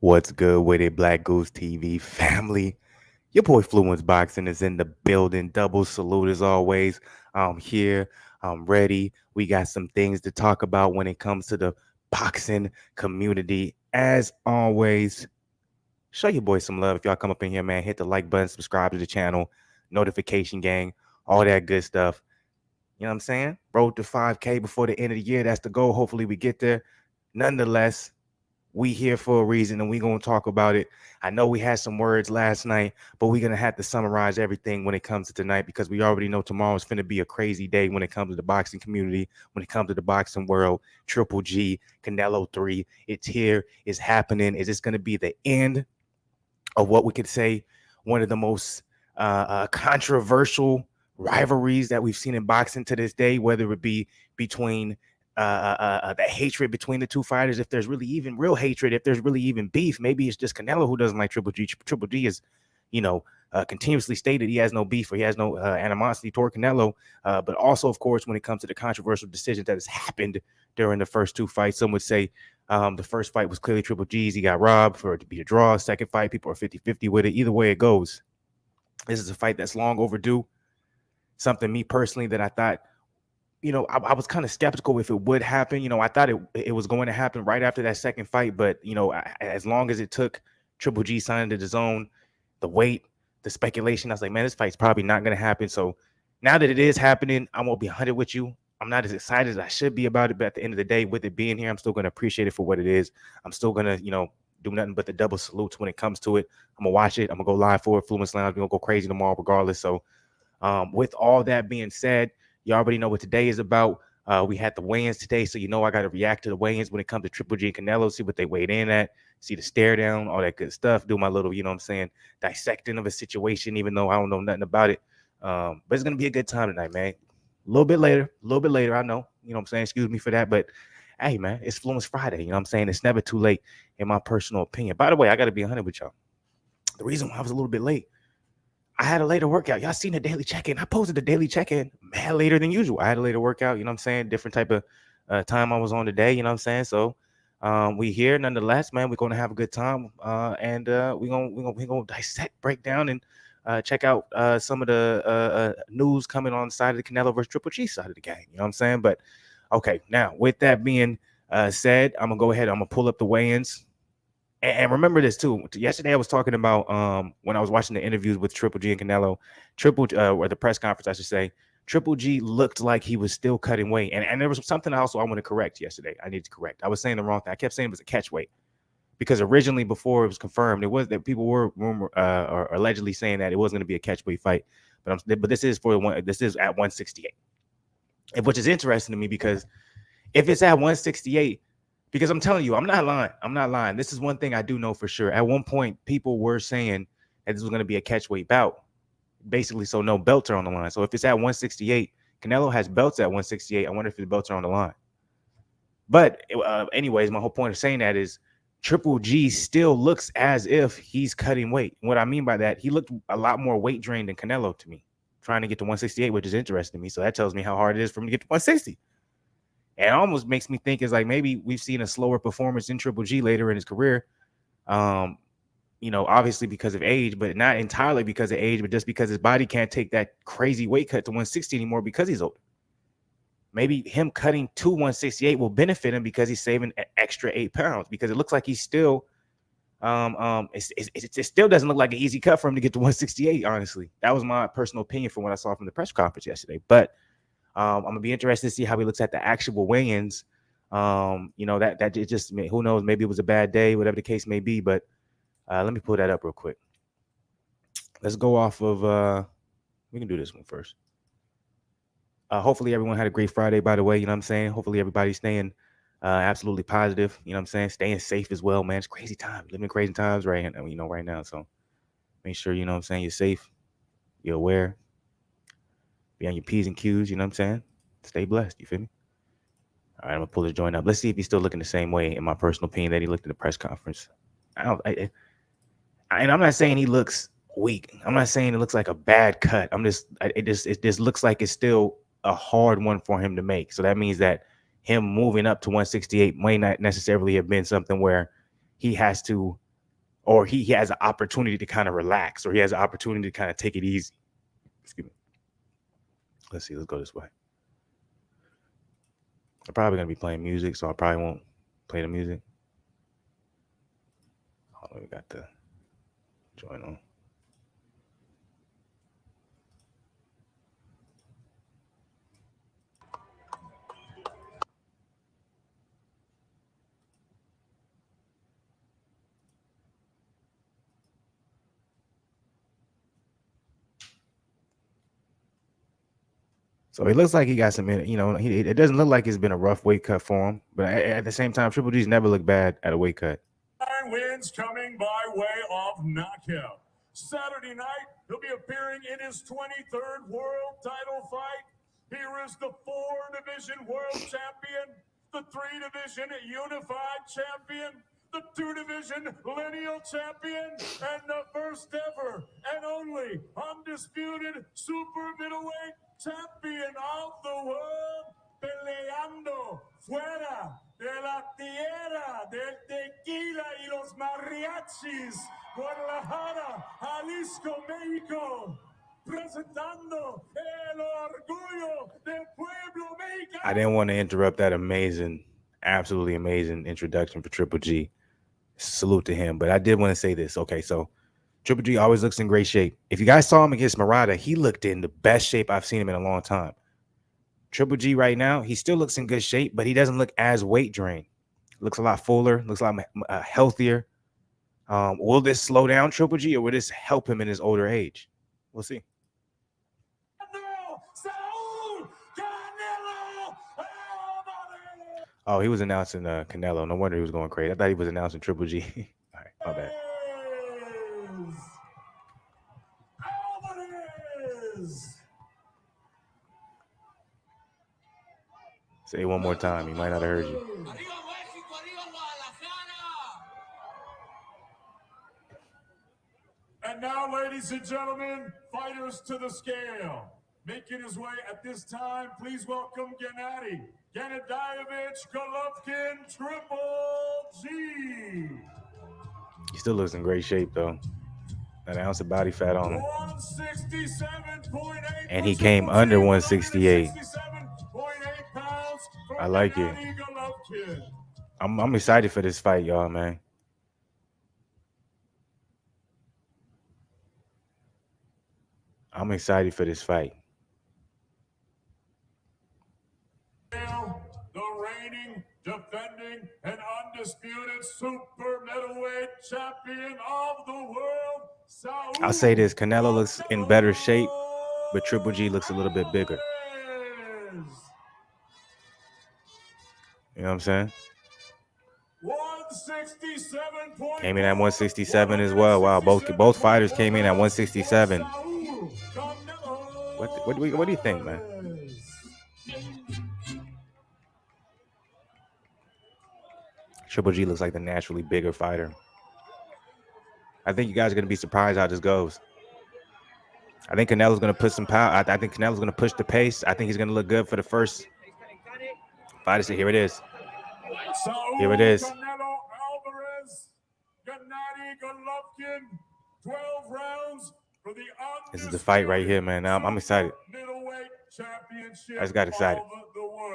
What's good with it, Black Goose TV family? Your boy Fluence Boxing is in the building. Double salute as always. I'm here. I'm ready. We got some things to talk about when it comes to the boxing community. As always, show your boy some love. If y'all come up in here, man, hit the like button, subscribe to the channel, notification gang, all that good stuff. You know what I'm saying? Road to 5K before the end of the year. That's the goal. Hopefully we get there. Nonetheless, we here for a reason and we gonna talk about it. I know we had some words last night, but we're gonna have to summarize everything when it comes to tonight because we already know tomorrow's gonna be a crazy day when it comes to the boxing community, when it comes to the boxing world. Triple G, Canelo 3, it's here, it's happening. Is this gonna be the end of what we could say one of the most controversial rivalries that we've seen in boxing to this day, whether it be between the hatred between the two fighters, if there's really even real hatred, if there's really even beef. Maybe it's just Canelo who doesn't like Triple G. Triple G is, continuously stated he has no beef or he has no animosity toward Canelo. But also, of course, when it comes to the controversial decisions that has happened during the first two fights, some would say the first fight was clearly Triple G's. He got robbed for it to be a draw. Second fight, people are 50-50 with it. Either way it goes, this is a fight that's long overdue. Something, me personally, that I thought, I was kind of skeptical if it would happen. I thought it was going to happen right after that second fight. But, as long as it took Triple G signing to the zone, the wait, the speculation, I was like, man, this fight's probably not going to happen. So now that it is happening, I won't be 100 with you. I'm not as excited as I should be about it. But at the end of the day, with it being here, I'm still going to appreciate it for what it is. I'm still going to, do nothing but the double salutes when it comes to it. I'm going to watch it. I'm going to go live for it. Fluence Lounge. We're going to go crazy tomorrow regardless. So with all that being said, you already know what today is about. We had the weigh-ins today, so I got to react to the weigh-ins when it comes to Triple G and Canelo, see what they weighed in at, see the stare down, all that good stuff, do my little, dissecting of a situation, even though I don't know nothing about it. But it's going to be a good time tonight, man. A little bit later, I know, excuse me for that, but hey, man, it's Fluence Friday, it's never too late in my personal opinion. By the way, I got to be 100 with y'all. The reason why I was a little bit late, I had a later workout. Y'all seen the daily check-in. I posted the daily check-in man later than usual. I had a later workout, different type of time I was on today, So we here nonetheless, man. We're gonna have a good time. And we're gonna dissect, break down, and check out some of the news coming on the side of the Canelo versus Triple G side of the game. But okay, now with that being said, I'm gonna go ahead, I'm gonna pull up the weigh-ins. And remember this too. Yesterday I was talking about when I was watching the interviews with Triple G and Canelo, or the press conference, I should say. Triple G looked like he was still cutting weight, and there was something also I want to correct yesterday. I need to correct. I was saying the wrong thing. I kept saying it was a catch weight because originally, before it was confirmed, it was that people were or allegedly saying that it was going to be a catch weight fight. But this is This is at 168, which is interesting to me because if it's at 168. Because I'm telling you, I'm not lying. This is one thing I do know for sure. At one point, people were saying that this was going to be a catchweight bout, basically, so no belts are on the line. So if it's at 168, Canelo has belts at 168. I wonder if the belts are on the line. But anyways, my whole point of saying that is Triple G still looks as if he's cutting weight. And what I mean by that, he looked a lot more weight drained than Canelo to me, trying to get to 168, which is interesting to me. So that tells me how hard it is for him to get to 160. And it almost makes me think it's like maybe we've seen a slower performance in Triple G later in his career. Obviously because of age, but not entirely because of age, but just because his body can't take that crazy weight cut to 160 anymore because he's older. Maybe him cutting to 168 will benefit him because he's saving an extra 8 pounds, because it looks like he's still it still doesn't look like an easy cut for him to get to 168, honestly. That was my personal opinion from what I saw from the press conference yesterday. But I'm gonna be interested to see how he looks at the actual weigh-ins. That it just, who knows, maybe it was a bad day, whatever the case may be. But let me pull that up real quick. Let's go off of we can do this one first. Hopefully everyone had a great Friday, by the way. Hopefully everybody's staying absolutely positive. Staying safe as well, man. It's crazy times, living in crazy times right now. So make sure you're safe, you're aware. Be on your P's and Q's, Stay blessed, you feel me? All right, I'm going to pull the joint up. Let's see if he's still looking the same way, in my personal opinion, that he looked at the press conference. And I'm not saying he looks weak. I'm not saying it looks like a bad cut. It just looks like it's still a hard one for him to make. So that means that him moving up to 168 may not necessarily have been something where he has to or he has an opportunity to kind of relax, or he has an opportunity to kind of take it easy. Excuse me. Let's see. Let's go this way. I'm probably gonna be playing music, so I probably won't play the music. Oh, we got the join on. So it looks like he got some, it doesn't look like it's been a rough weight cut for him. But at the same time, Triple G's never looked bad at a weight cut. Wins coming by way of knockout. Saturday night, he'll be appearing in his 23rd world title fight. Here is the 4-division world champion, the 3-division unified champion, the 2-division lineal champion, and the first ever and only undisputed super middleweight champion of the world, peleando fuera de la tierra del tequila y los mariachis, Guadalajara, Jalisco, México, presentando el orgullo del pueblo mexicano. I didn't want to interrupt that amazing, absolutely amazing introduction for Triple G. Salute to him, but I did want to say this. Okay, so Triple G always looks in great shape. If you guys saw him against Murata, he looked in the best shape I've seen him in a long time. Triple G right now, he still looks in good shape, but he doesn't look as weight drained. Looks a lot fuller, looks a lot healthier. Will this slow down Triple G, or will this help him in his older age? We'll see. Oh, he was announcing Canelo. No wonder he was going crazy. I thought he was announcing Triple G. All right, my bad. Alvarez. Say it one more time. He might not have heard you. And now, ladies and gentlemen, fighters to the scale. Making his way at this time, please welcome Gennadiy, Golovkin, Triple G. He still looks in great shape, though. An ounce of body fat on him. 167.8. And he came under 168. I like it. I'm excited for this fight, y'all, man. I'm excited for this fight. The reigning, defending, and undisputed super middleweight champion of the world. I'll say this: Canelo looks in better shape, but Triple G looks a little bit bigger. You know what I'm saying? 167. Came in at 167 as well. Wow, both fighters came in at 167. What do you think, man? Triple G looks like the naturally bigger fighter. I think you guys are going to be surprised how this goes. I think Canelo's going to put some power. I think Canelo's going to push the pace. I think he's going to look good for the first fight. Here it is. Here it is. Canelo, Alvarez, Gennadiy, Golovkin, 12 rounds for the this is the fight right here, man. Now I'm excited. I just got excited.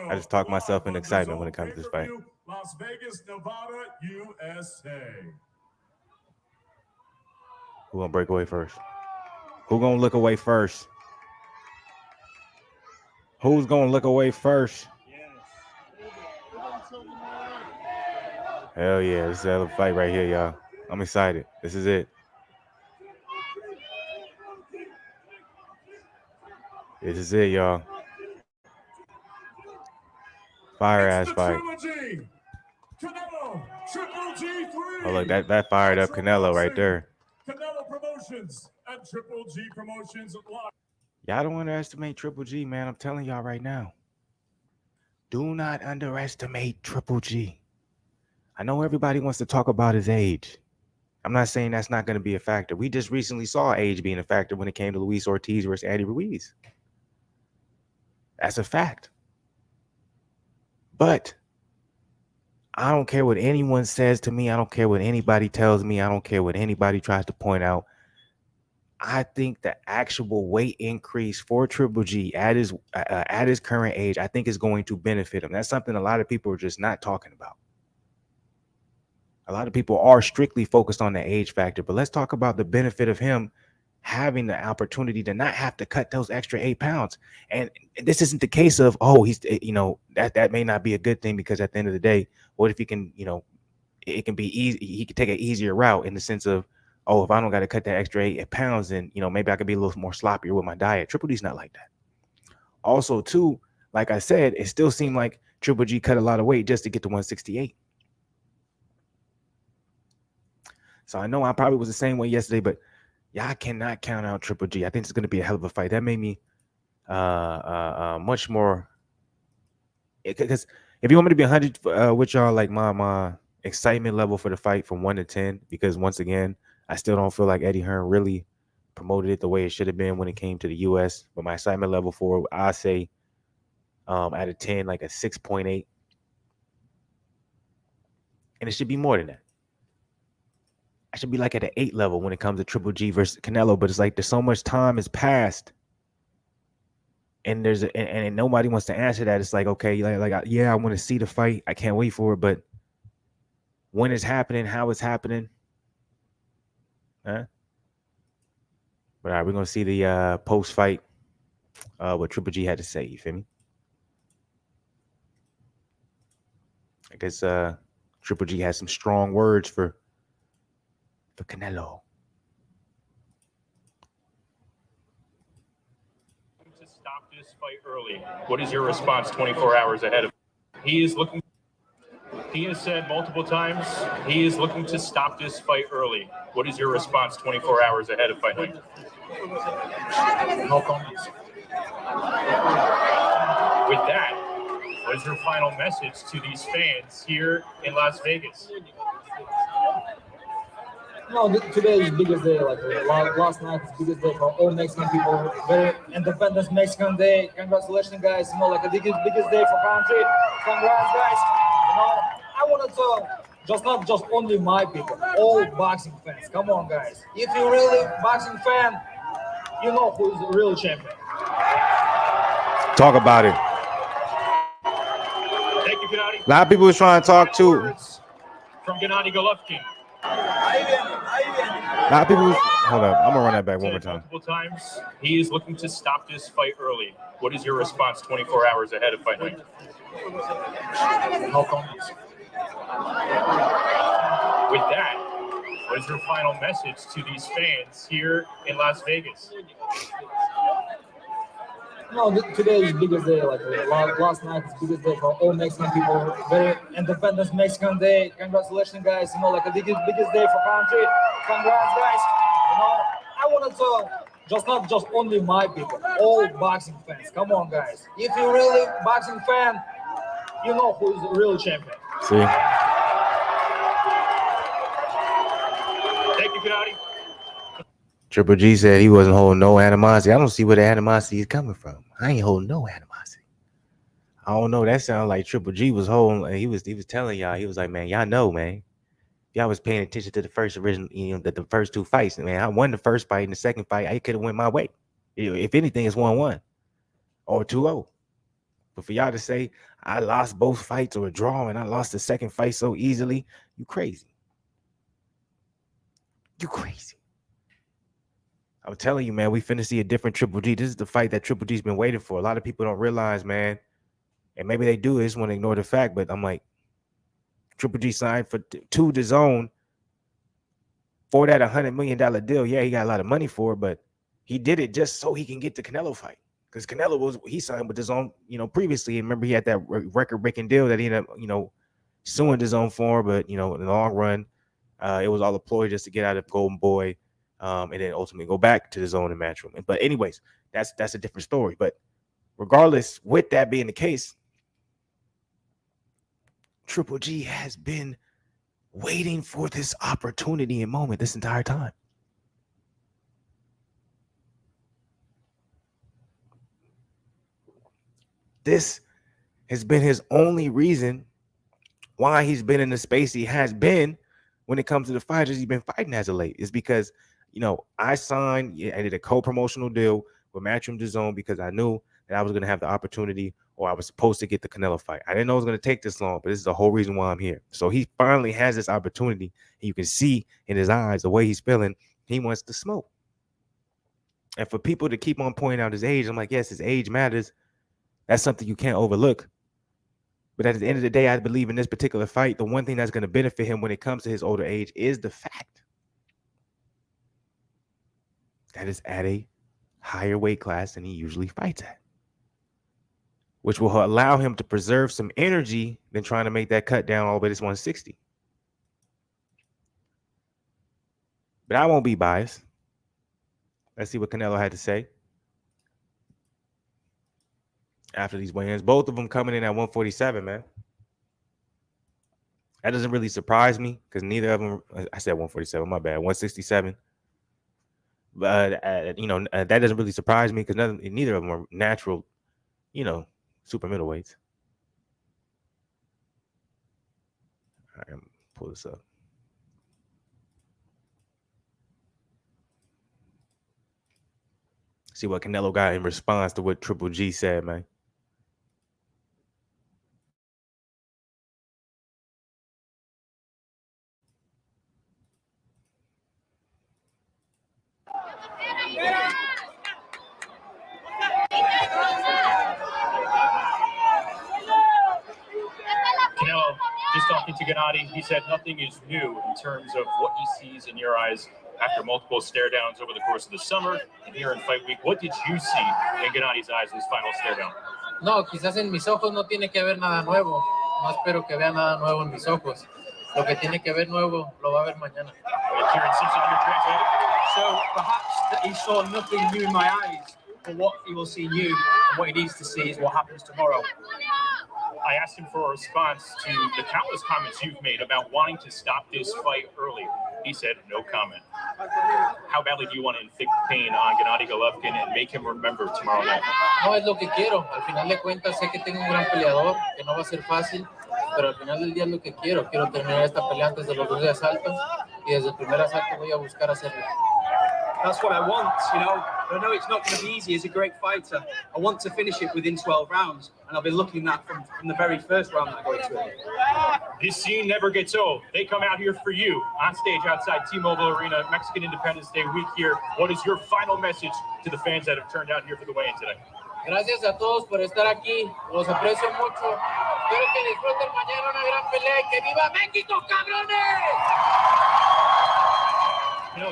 I just talked myself into excitement when it comes to this fight. Las Vegas, Nevada, USA. Who gonna break away first? Who gonna look away first? Who's gonna look away first? Hell yeah, this is a fight right here, y'all. I'm excited. This is it. This is it, y'all. Fire ass fight. Canelo, Triple G3. Oh look, that fired up Canelo right there. Canelo Promotions and Triple G Promotions live. Y'all don't underestimate Triple G, man. I'm telling y'all right now. Do not underestimate Triple G. I know everybody wants to talk about his age. I'm not saying that's not going to be a factor. We just recently saw age being a factor when it came to Luis Ortiz versus Andy Ruiz. That's a fact. But I don't care what anyone says to me. I don't care what anybody tells me. I don't care what anybody tries to point out. I think the actual weight increase for Triple G at his current age, I think is going to benefit him. That's something a lot of people are just not talking about. A lot of people are strictly focused on the age factor, but let's talk about the benefit of him having the opportunity to not have to cut those extra 8 pounds. And this isn't the case of, oh, that may not be a good thing, because at the end of the day, what if he can, it can be easy. He could take an easier route in the sense of, oh, if I don't got to cut that extra 8 pounds, then, maybe I could be a little more sloppier with my diet. Triple D's not like that. Also, too, like I said, it still seemed like Triple G cut a lot of weight just to get to 168. So I know I probably was the same way yesterday, but y'all cannot count out Triple G. I think it's going to be a hell of a fight. That made me much more, because if you want me to be 100 with y'all, like my excitement level for the fight from 1 to 10, because once again, I still don't feel like Eddie Hearn really promoted it the way it should have been when it came to the U.S. But my excitement level for it, I say out of 10, like a 6.8, and it should be more than that. I should be like at an 8 level when it comes to Triple G versus Canelo, but it's like there's so much time has passed, and and nobody wants to answer that. It's like, okay, yeah, I want to see the fight. I can't wait for it, but when it's happening, how it's happening, huh? But all right, we're gonna see the post fight, what Triple G had to say. You feel me? I guess Triple G has some strong words for Canelo. To stop this fight early. What is your response 24 hours ahead of? He is looking. He has said multiple times he is looking to stop this fight early. What is your response 24 hours ahead of fight night? How come? With that, what is your final message to these fans here in Las Vegas? No, today is biggest day. Like last night is biggest day for all Mexican people. Very Independence Mexican Day. Congratulations, guys. Like the biggest day for country. Congrats, guys. I want to tell not just only my people, all boxing fans. Come on, guys. If you're really boxing fan, you know who's the real champion. Talk about it. Thank you, Gennadiy. A lot of people was trying to talk too. From Gennadiy Golovkin. A lot of people. Hold up, I'm gonna run that back one more time. Multiple times, he is looking to stop this fight early. What is your response 24 hours ahead of fight night? How come? With that, what is your final message to these fans here in Las Vegas? No, today is biggest day. Like last night is biggest day for all Mexican people. Very Independence Mexican Day. Congratulations, guys. Like the biggest day for country. Congrats, guys. I want to tell not just only my people, all boxing fans. Come on, guys. If you're really boxing fan, you know who's the real champion. See. Thank you, Gennadiy. Triple G said he wasn't holding no animosity. I don't see where the animosity is coming from. I ain't holding no animosity. I don't know. That sounded like Triple G was holding. He was telling y'all. He was like, man, y'all know, man. Y'all was paying attention to the first original, the first two fights. Man, I won the first fight, and the second fight, I could have went my way. If anything, it's 1-1 or 2-0. But for y'all to say I lost both fights or a draw, and I lost the second fight so easily, you crazy. You crazy. I'm telling you, man, we finna see a different Triple G. This is the fight that Triple G's been waiting for. A lot of people don't realize, man, and maybe they do. They just want to ignore the fact. But I'm like, Triple G signed to DAZN for that $100 million deal. Yeah, he got a lot of money for it, but he did it just so he can get the Canelo fight. Because Canelo he signed with DAZN, previously. And remember, he had that record-breaking deal that he ended up, suing DAZN for. But in the long run, it was all a ploy just to get out of Golden Boy. And then ultimately go back to DAZN and Matchroom. But anyways, that's a different story. But regardless, with that being the case, Triple G has been waiting for this opportunity and moment this entire time. This has been his only reason why he's been in the space he has been when it comes to the fighters he's been fighting as of late is because, I did a co-promotional deal with Matchroom DAZN because I knew that I was going to have the opportunity, or I was supposed to get the Canelo fight. I didn't know it was going to take this long, but this is the whole reason why I'm here. So he finally has this opportunity, and you can see in his eyes the way he's feeling. He wants to smoke. And for people to keep on pointing out his age, I'm like, yes, his age matters. That's something you can't overlook. But at the end of the day, I believe in this particular fight, the one thing that's going to benefit him when it comes to his older age is the fact that is at a higher weight class than he usually fights at, which will allow him to preserve some energy than trying to make that cut down all the way to 160. But I won't be biased. Let's see what Canelo had to say after these weigh-ins. Both of them coming in at 147, man. That doesn't really surprise me because neither of them, I said 147, my bad, 167. But, that doesn't really surprise me because neither of them are natural, super middleweights. All right, I'm going to pull this up. See what Canelo got in response to what Triple G said, man. Canelo, just talking to Gennadiy, he said nothing is new in terms of what he sees in your eyes after multiple stare downs over the course of the summer and here in fight week. What did you see in Gennadiy's eyes in his final stare down? No, quizás en mis ojos no tiene que ver nada nuevo. No espero que vea nada nuevo en mis ojos. Lo que tiene que ver nuevo lo va a ver mañana. Kieran Simpson, your translator. So perhaps that he saw nothing new in my eyes, but what he will see new and what he needs to see is what happens tomorrow. I asked him for a response to the countless comments you've made about wanting to stop this fight early. He said, no comment. How badly do you want to inflict pain on Gennadiy Golovkin and make him remember tomorrow night? No es lo que quiero. Al final de cuentas sé que tengo un gran peleador, que no va a ser fácil, pero al final del día es lo que quiero. Quiero terminar esta pelea antes de los 12 asaltos y desde el primer asalto voy a buscar hacerlo. That's what I want, I know it's not going to be easy. He's a great fighter. I want to finish it within 12 rounds, and I've been looking at that from the very first round that I go into it. This scene never gets old. They come out here for you on stage outside T-Mobile Arena, Mexican Independence Day week here. What is your final message to the fans that have turned out here for the weigh-in today? Gracias a todos por estar aquí. Los aprecio mucho. Espero que disfruten mañana una gran pelea y que viva México, cabrones!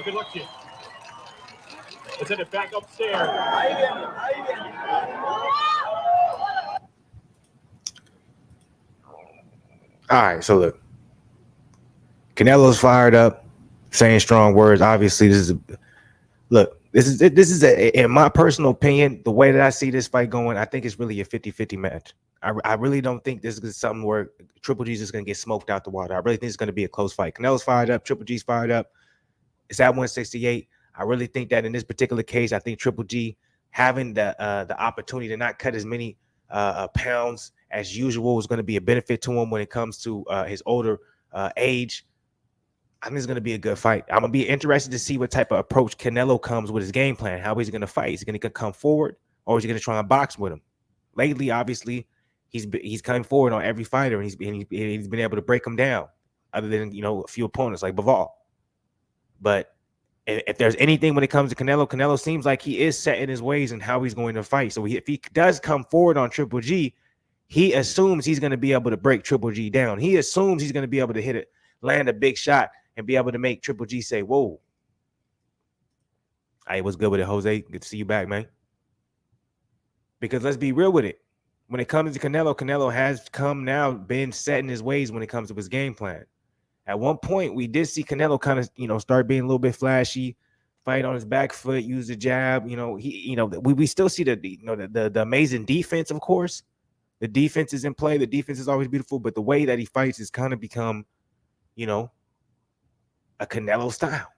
Good luck to you. Let's send it back upstairs. All right, so look, Canelo's fired up, saying strong words. Obviously, this is in my personal opinion, the way that I see this fight going, I think it's really a 50-50 match. I really don't think this is something where Triple G's just going to get smoked out the water. I really think it's going to be a close fight. Canelo's fired up, Triple G's fired up. It's at 168. I really think that in this particular case, I think Triple G having the opportunity to not cut as many pounds as usual is going to be a benefit to him when it comes to his older age. I think it's going to be a good fight. I'm going to be interested to see what type of approach Canelo comes with his game plan. How is he going to fight? Is he going to come forward, or is he going to try and box with him? Lately, obviously, he's coming forward on every fighter, and he's been able to break him down, other than a few opponents like Bivol. But if there's anything when it comes to Canelo seems like he is set in his ways and how he's going to fight. So if he does come forward on Triple G, he assumes he's going to be able to break Triple G down. He assumes he's going to be able to hit it, land a big shot, and be able to make Triple G say, whoa. Hey, what's good with it, Jose? Good to see you back, man. Because let's be real with it. When it comes to Canelo has been set in his ways when it comes to his game plan. At one point, we did see Canelo kind of, start being a little bit flashy, fight on his back foot, use the jab. We still see the amazing defense, of course. The defense is in play. The defense is always beautiful, but the way that he fights has kind of become, a Canelo style,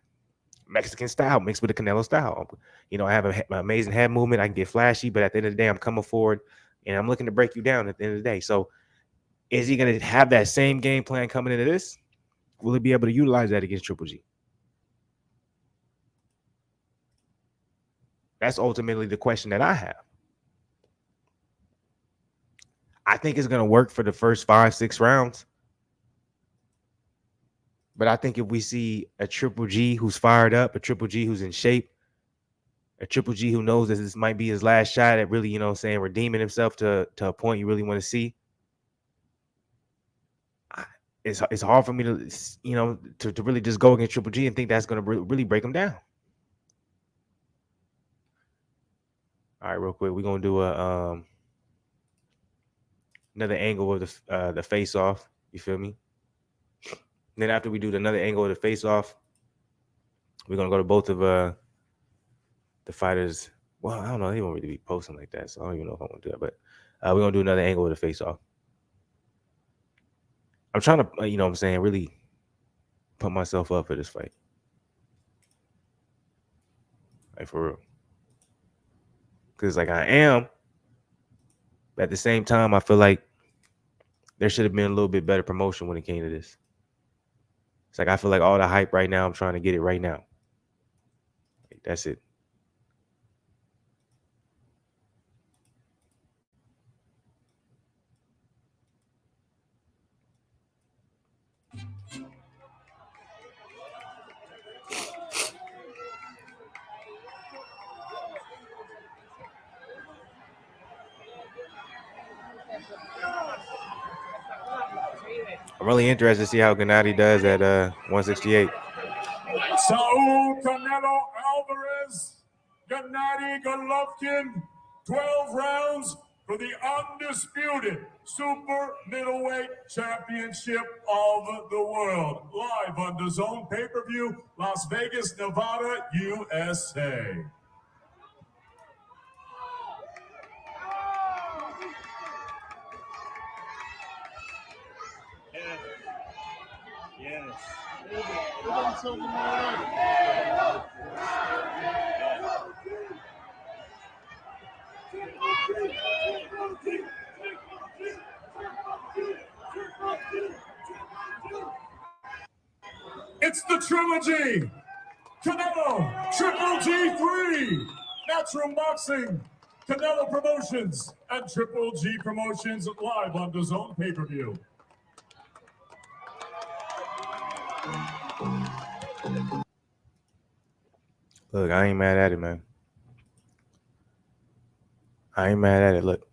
Mexican style mixed with a Canelo style. I have an amazing head movement. I can get flashy, but at the end of the day, I'm coming forward and I'm looking to break you down at the end of the day. So Is he going to have that same game plan coming into this? Will he be able to utilize that against Triple G? That's ultimately the question that I have. I think it's going to work for the first 5-6 rounds. But I think if we see a Triple G who's fired up, a Triple G who's in shape, a Triple G who knows that this might be his last shot at really, redeeming himself to a point you really want to see, it's hard for me to really just go against Triple G and think that's going to really break him down. All right, real quick, we're going to do another angle of the face-off. You feel me? And then after we do another angle of the face-off, we're going to go to both of the fighters. Well, I don't know. They won't really be posting like that, so I don't even know if I want to do that. But we're going to do another angle of the face-off. I'm trying to, really put myself up for this fight. Like, for real. Because, I am. But at the same time, I feel like there should have been a little bit better promotion when it came to this. It's I feel like all the hype right now, I'm trying to get it right now. That's it. I'm really interested to see how Gennadiy does at 168. Saul Canelo Alvarez, Gennadiy Golovkin, 12 rounds for the undisputed super middleweight championship of the world. Live on DAZN pay-per-view, Las Vegas, Nevada, USA. Yes. It's the trilogy. Canelo, Triple G3, Natural Boxing, Canelo Promotions, and Triple G Promotions live on DAZN pay-per-view. Look, I ain't mad at it, man. I ain't mad at it. Look,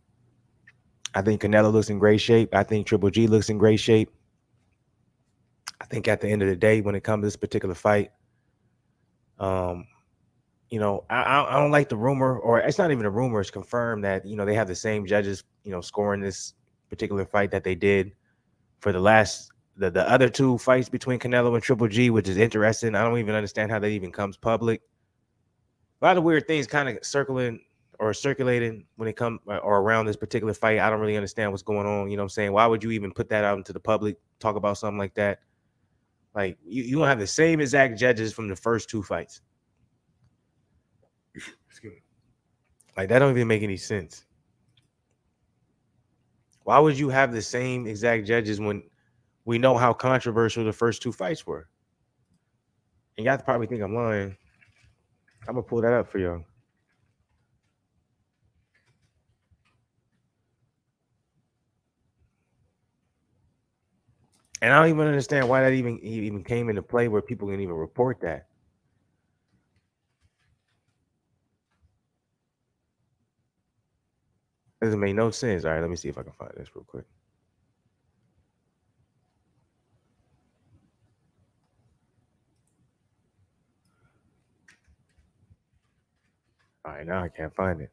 I think Canelo looks in great shape. I think Triple G looks in great shape. I think at the end of the day, when it comes to this particular fight, I don't like the rumor, or it's not even a rumor, it's confirmed that, they have the same judges, scoring this particular fight that they did for the other two fights between Canelo and Triple G, which is interesting. I don't even understand how that even comes public. A lot of weird things kind of circulating when it comes or around this particular fight. I don't really understand what's going on. You know what I'm saying? Why would you even put that out into the public, talk about something like that? Like, you don't have the same exact judges from the first two fights. Excuse me. Like, that don't even make any sense. Why would you have the same exact judges when we know how controversial the first two fights were? And y'all probably think I'm lying. I'm going to pull that up for y'all. And I don't even understand why that even came into play where people can even report that. Doesn't make no sense. All right, let me see if I can find this real quick. All right, now I can't find it.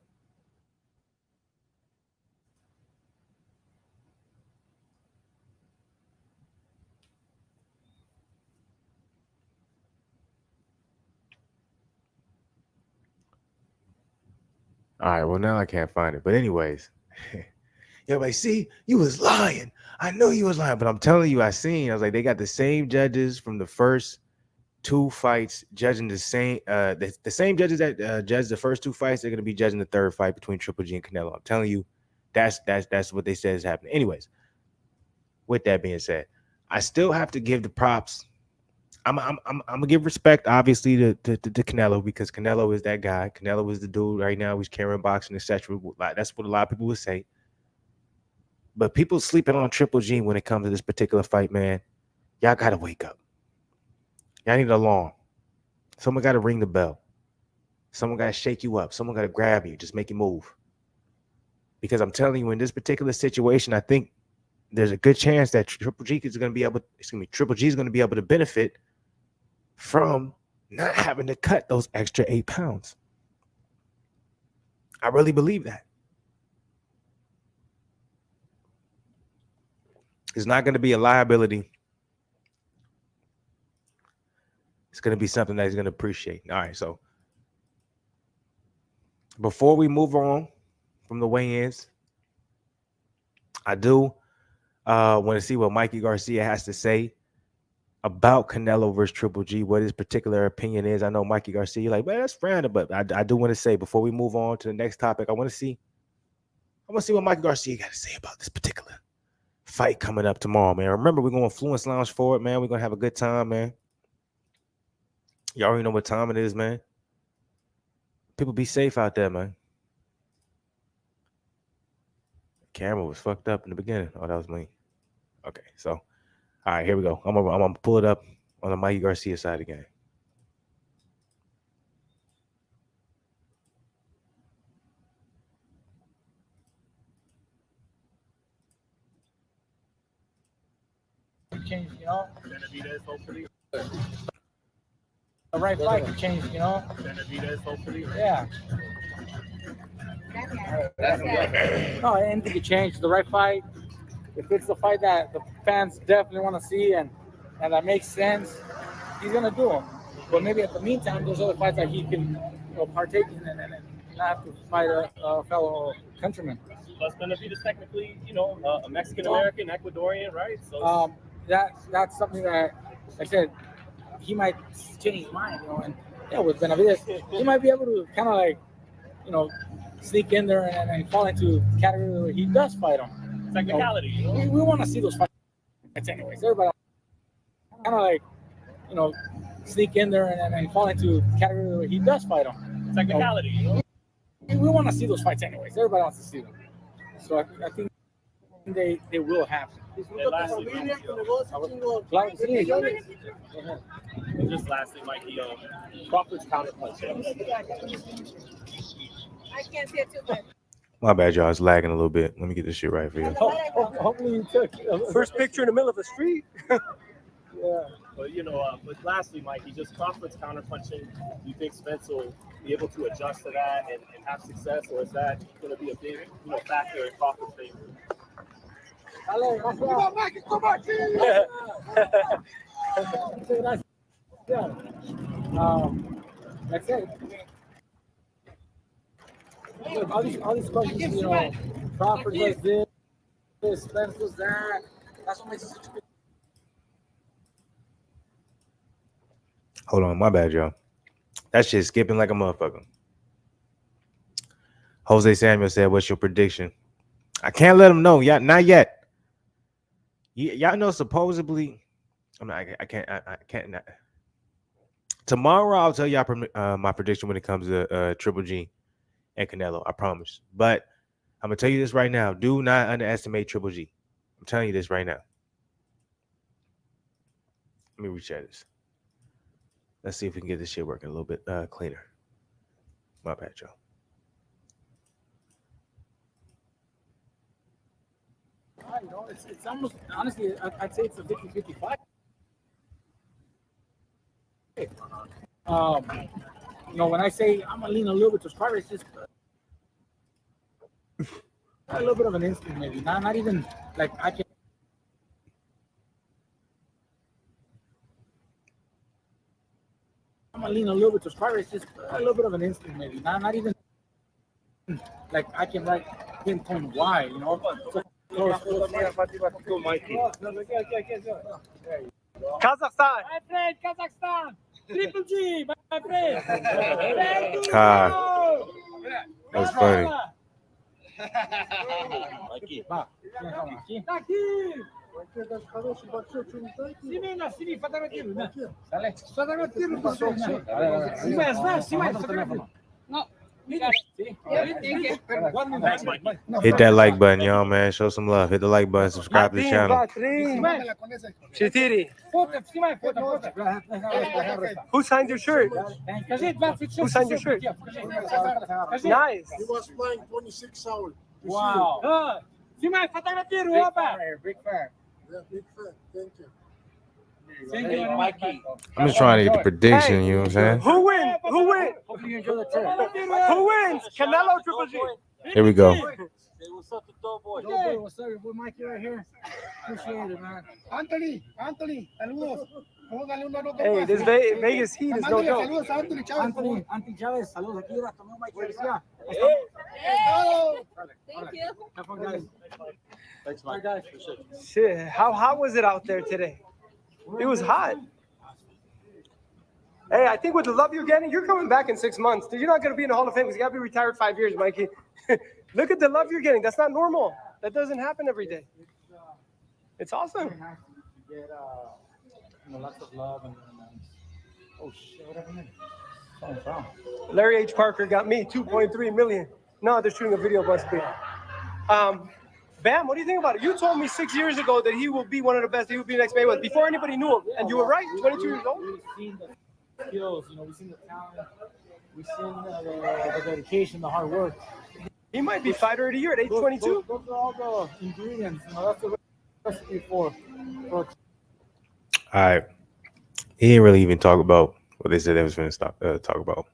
All right, well, now I can't find it. But anyways, everybody, see, you was lying. I know you was lying, but I'm telling you, I was like, they got the same judges from the first two fights judging the same, the same judges that judged the first two fights. They're going to be judging the third fight between Triple G and Canelo. I'm telling you, that's what they said is happening. Anyways, with that being said, I still have to give the props. I'm gonna give respect, obviously, to Canelo, because Canelo is that guy. Canelo is the dude right now. He's carrying boxing, etc. That's what a lot of people would say. But people sleeping on Triple G when it comes to this particular fight, man. Y'all gotta wake up. Y'all need an alarm. Someone gotta ring the bell. Someone gotta shake you up. Someone gotta grab you, just make you move. Because I'm telling you, in this particular situation, I think there's a good chance that Triple G is going to be able. Triple G is going to be able to benefit from not having to cut those extra 8 pounds. I really believe that. It's not going to be a liability. It's going to be something that he's going to appreciate. All right, so before we move on from the weigh-ins, I do want to see what Mikey Garcia has to say about Canelo versus Triple G, what his particular opinion is. I know Mikey Garcia, you're like, well, that's random, but I do want to say, before we move on to the next topic, I want to see what Mikey Garcia got to say about this particular fight coming up tomorrow, man. Remember, we're going to Fluence Lounge Forward, man. We're going to have a good time, man. You already know what time it is, man. People be safe out there, man. The camera was fucked up in the beginning. Oh, that was me. Okay, so, all right, here we go. I'm gonna pull it up on the Mikey Garcia side again. Change, you know. Gennadiy, hopefully. The right fight can change, you know. Gennadiy, hopefully. Yeah. No, anything can change. The right fight. If it's the fight that the fans definitely want to see and that makes sense, he's gonna do them. But maybe at the meantime, there's other fights that he can partake in and not have to fight a fellow countryman. Plus, Benavidez technically, a Mexican American, Ecuadorian, right? So that's something that I said he might change his mind, and with Benavidez, he might be able to kind of like, sneak in there and fall into the category where he does fight him. Technicality, We want to see those fights anyways. Everybody kind of like, sneak in there and fall into the category where he does fight him. Technicality, We want to see those fights anyways. Everybody wants to see them. So I think they will happen. And lastly, Mikey, Crawford's counterpunch. I can't see it too much. My bad, y'all. It's lagging a little bit. Let me get this shit right for you. Hopefully you took First picture in the middle of the street. Yeah. But but lastly, Mikey, just Crawford's counterpunching. Do you think Spence will be able to adjust to that and have success, or is that going to be a big factor in Crawford's favor? Come on, Mikey, come on, that's it. All these questions, Crawford does this, Spence does that. That's what makes it such a good. Hold on, my bad, y'all. That shit's skipping like a motherfucker. Jose Samuel said, "What's your prediction?" I can't let him know. Not yet. Y'all know, supposedly, I can't. Tomorrow, I'll tell y'all my prediction when it comes to Triple G and Canelo. I promise. But I'm gonna tell you this right now: do not underestimate Triple G. I'm telling you this right now. Let me recheck this. Let's see if we can get this shit working a little bit cleaner. My bad, y'all. It's almost, honestly, I'd say it's a 50-50 fight. When I say I'm gonna lean a little bit to Striker, it's just a little bit of an instinct, maybe. Not even like I can. I'm gonna lean a little bit to Striker, it's just a little bit of an instinct, maybe. Not even like I can pinpoint why, Kazakhstan. My friend, Kazakhstan, Triple G, my friend. That was funny. Hit that like button, y'all, man. Show some love. Hit the like button. Subscribe to the channel. Who signed your shirt? Who signed your shirt? Nice. He was flying 26 hours. Wow. Big fan. Yeah, big fan. Thank you. Thank you, Mikey. I'm just trying to get the prediction, you know what I'm saying? Who wins? Who wins? Hope you enjoy the trip. Who wins? Canelo or Triple G? Here we go. What's up, boy? What's up, your boy Mikey right here? Appreciate it, man. Anthony, saludos. Hey, this Vegas heat is no joke. Saludos a Anthony Chávez. Anthony Chávez, saludos aquí, tomó Mikey García. Thank you. Have fun, guys. Thanks, Mike. Appreciate it. Shit, how hot was it out there today? It was hot. Hey, I think with the love you're getting, you're coming back in 6 months. Dude, you're not going to be in the Hall of Fame because you got to be retired 5 years, Mikey. Look at the love you're getting. That's not normal. That doesn't happen every day. It's awesome. Get lots of love and oh shit, what happened? Something's wrong. Larry H. Parker got me 2.3 million. No, they're shooting a video, must be. Bam, what do you think about it? You told me 6 years ago that he will be one of the best. He will be the next Mayweather before anybody knew him, and you were right. 22 years old. We've seen the skills, we've seen the talent, we've seen the dedication, the hard work. He might be fighter of the year at age 22. Those are all the ingredients. That's the recipe for. All right. He didn't really even talk about what they said they was going to talk about.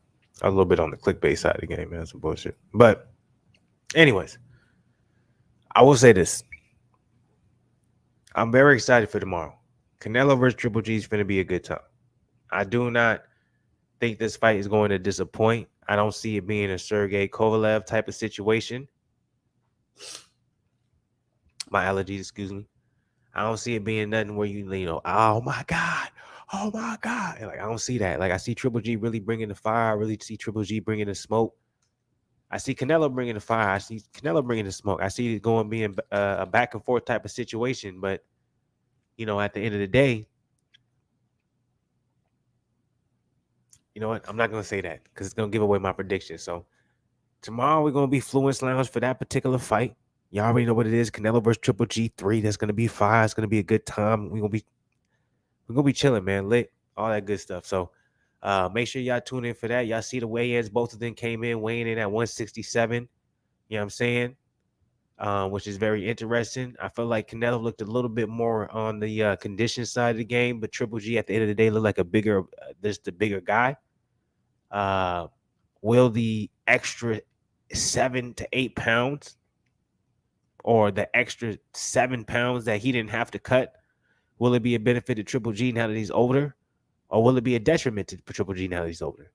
A little bit on the clickbait side of the game, man. Some bullshit. But anyways, I will say this. I'm very excited for tomorrow. Canelo versus Triple G is going to be a good time. I do not think this fight is going to disappoint. I don't see it being a Sergey Kovalev type of situation. My allergies, excuse me. I don't see it being nothing where you know, oh my God. And like, I don't see that. Like, I see Triple G really bringing the fire. I really see Triple G bringing the smoke. I see Canelo bringing the fire. I see Canelo bringing the smoke. I see it going being a back and forth type of situation. But, at the end of the day, you know what? I'm not going to say that because it's going to give away my prediction. So tomorrow we're going to be Fluence Lounge for that particular fight. Y'all already know what it is. Canelo versus Triple G3. That's going to be fire. It's going to be a good time. We're going to be chilling, man. Lit. All that good stuff. So make sure y'all tune in for that. Y'all see the weigh-ins. Both of them came in weighing in at 167. You know what I'm saying? Which is very interesting. I feel like Canelo looked a little bit more on the condition side of the game, but Triple G at the end of the day looked like the bigger guy. Will the extra 7 to 8 pounds or the extra 7 pounds that he didn't have to cut, will it be a benefit to Triple G now that he's older? Or will it be a detriment to Triple G now that he's older?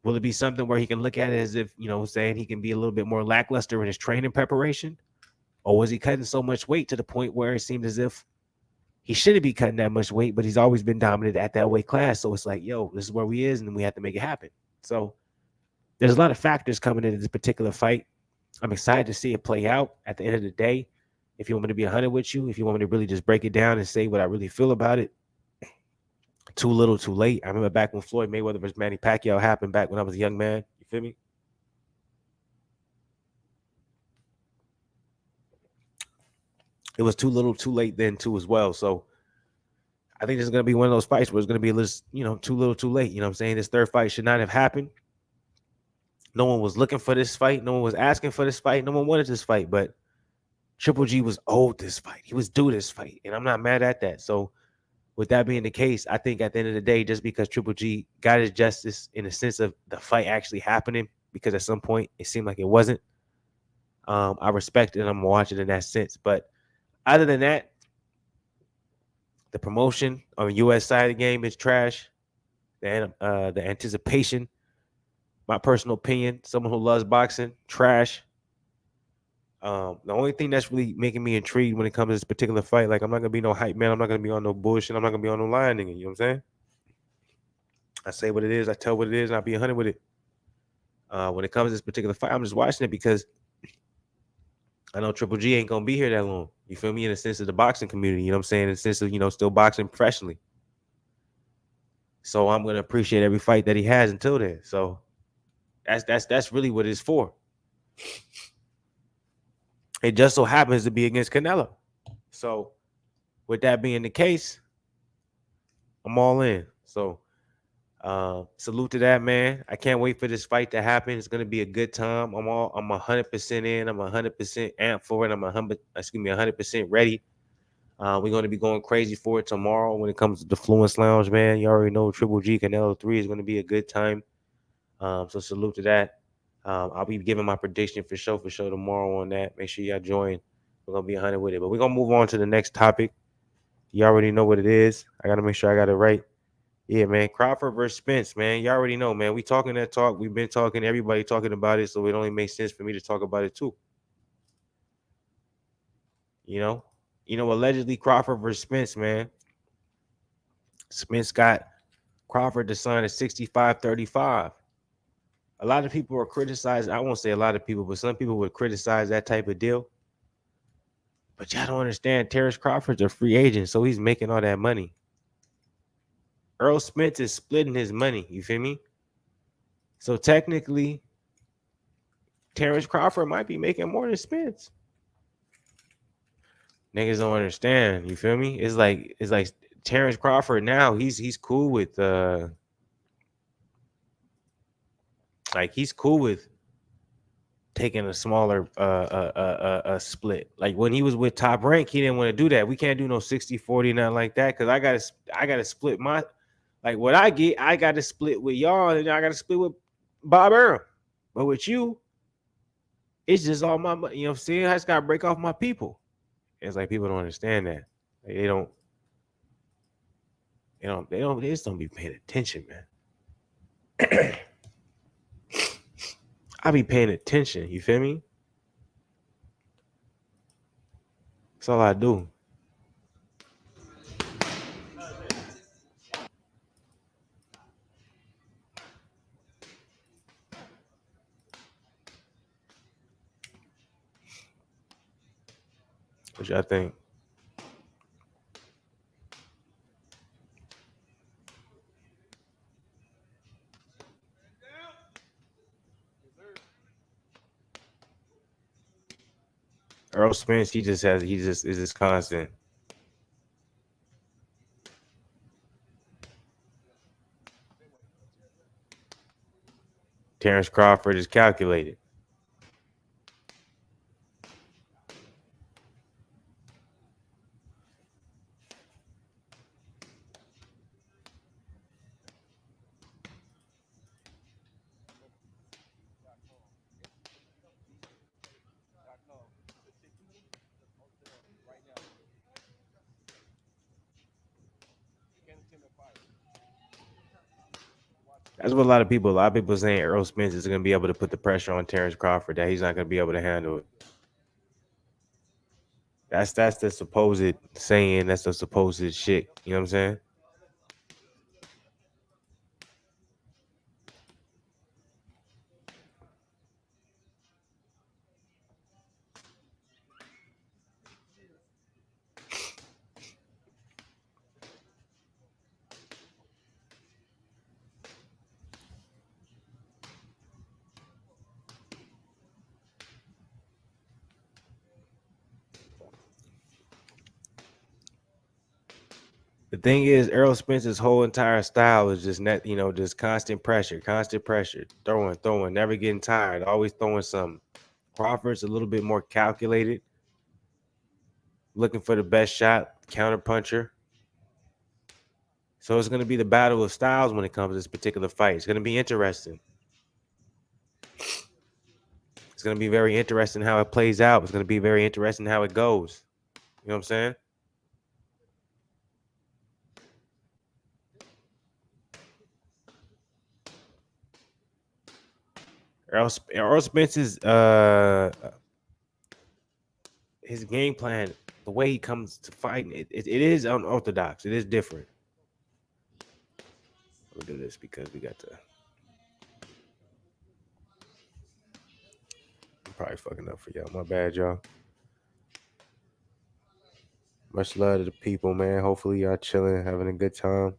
Will it be something where he can look at it as if, saying he can be a little bit more lackluster in his training preparation? Or was he cutting so much weight to the point where it seemed as if he shouldn't be cutting that much weight, but he's always been dominant at that weight class? So it's like, yo, this is where we is, and we have to make it happen. So there's a lot of factors coming into this particular fight. I'm excited to see it play out at the end of the day. If you want me to be 100 with you, if you want me to really just break it down and say what I really feel about it, too little, too late. I remember back when Floyd Mayweather versus Manny Pacquiao happened back when I was a young man. You feel me? It was too little, too late then too as well. So I think this is going to be one of those fights where it's going to be a little, too little, too late. You know what I'm saying? This third fight should not have happened. No one was looking for this fight. No one was asking for this fight. No one wanted this fight. But Triple G was owed this fight. He was due this fight. And I'm not mad at that. So with that being the case, I think at the end of the day, just because Triple G got his justice in the sense of the fight actually happening, because at some point it seemed like it wasn't, I respect it and I'm watching in that sense. But other than that, the promotion on the U.S. side of the game is trash. The anticipation, my personal opinion, someone who loves boxing, trash. The only thing that's really making me intrigued when it comes to this particular fight, like, I'm not gonna be no hype man. I'm not gonna be on no bullshit. I'm not gonna be on no lying nigga. You know what I'm saying? I say what it is. I tell what it is, and I'll be 100 with it. When it comes to this particular fight, I'm just watching it because I know Triple G ain't gonna be here that long. You feel me? In the sense of the boxing community, you know what I'm saying? In the sense of, still boxing professionally. So I'm gonna appreciate every fight that he has until then. So that's really what it's for. It just so happens to be against Canelo. So with that being the case, I'm all in. So salute to that, man. I can't wait for this fight to happen. It's gonna be a good time. I'm 100% in. I'm 100% amped for it. I'm 100% ready. We're gonna be going crazy for it tomorrow when it comes to the Fluence Lounge, man. You already know Triple G Canelo 3 is gonna be a good time. So salute to that. I'll be giving my prediction for sure tomorrow on that. Make sure y'all join. We're gonna be 100 with it. But we're gonna move on to the next topic. You already know what it is. I gotta make sure I got it right. Yeah, man. Crawford versus Spence, man. You already know, man. We talking that talk. We've been talking. Everybody talking about it, so it only makes sense for me to talk about it too. Allegedly Crawford versus Spence, man. Spence got Crawford to sign a 65-35. A lot of people are criticizing. I won't say a lot of people, but some people would criticize that type of deal. But y'all don't understand. Terrence Crawford's a free agent, so he's making all that money. Earl Spence is splitting his money. You feel me? So technically, Terrence Crawford might be making more than Spence. Niggas don't understand. You feel me? It's like Terrence Crawford now. He's cool with he's cool with taking a smaller split. Like when he was with Top Rank, he didn't want to do that. We can't do no 60-40, nothing like that, because I gotta split my, like what I get, I gotta split with y'all, and I gotta split with Bob Earl. But with you, it's just all my money. You know what I'm saying? I just gotta break off my people. It's like people don't understand that. Like they just don't be paying attention, man. I be paying attention, you feel me? That's all I do. What y'all think? Earl Spence, he just is just constant. Terrence Crawford is calculated. That's what a lot of people saying Earl Spence is going to be able to put the pressure on Terrence Crawford, that he's not going to be able to handle it. That's the supposed saying. That's the supposed shit. You know what I'm saying? The thing is, Earl Spence's whole entire style is just just constant pressure, throwing, never getting tired, always throwing something. Crawford's a little bit more calculated, looking for the best shot, counter puncher. So it's going to be the battle of styles when it comes to this particular fight. It's going to be interesting. It's going to be very interesting how it plays out. It's going to be very interesting how it goes. You know what I'm saying? Earl Spence's his game plan, the way he comes to fighting, it is unorthodox. It is different. We'll do this because we got to. I'm probably fucking up for y'all. My bad, y'all. Much love to the people, man. Hopefully y'all chilling, having a good time.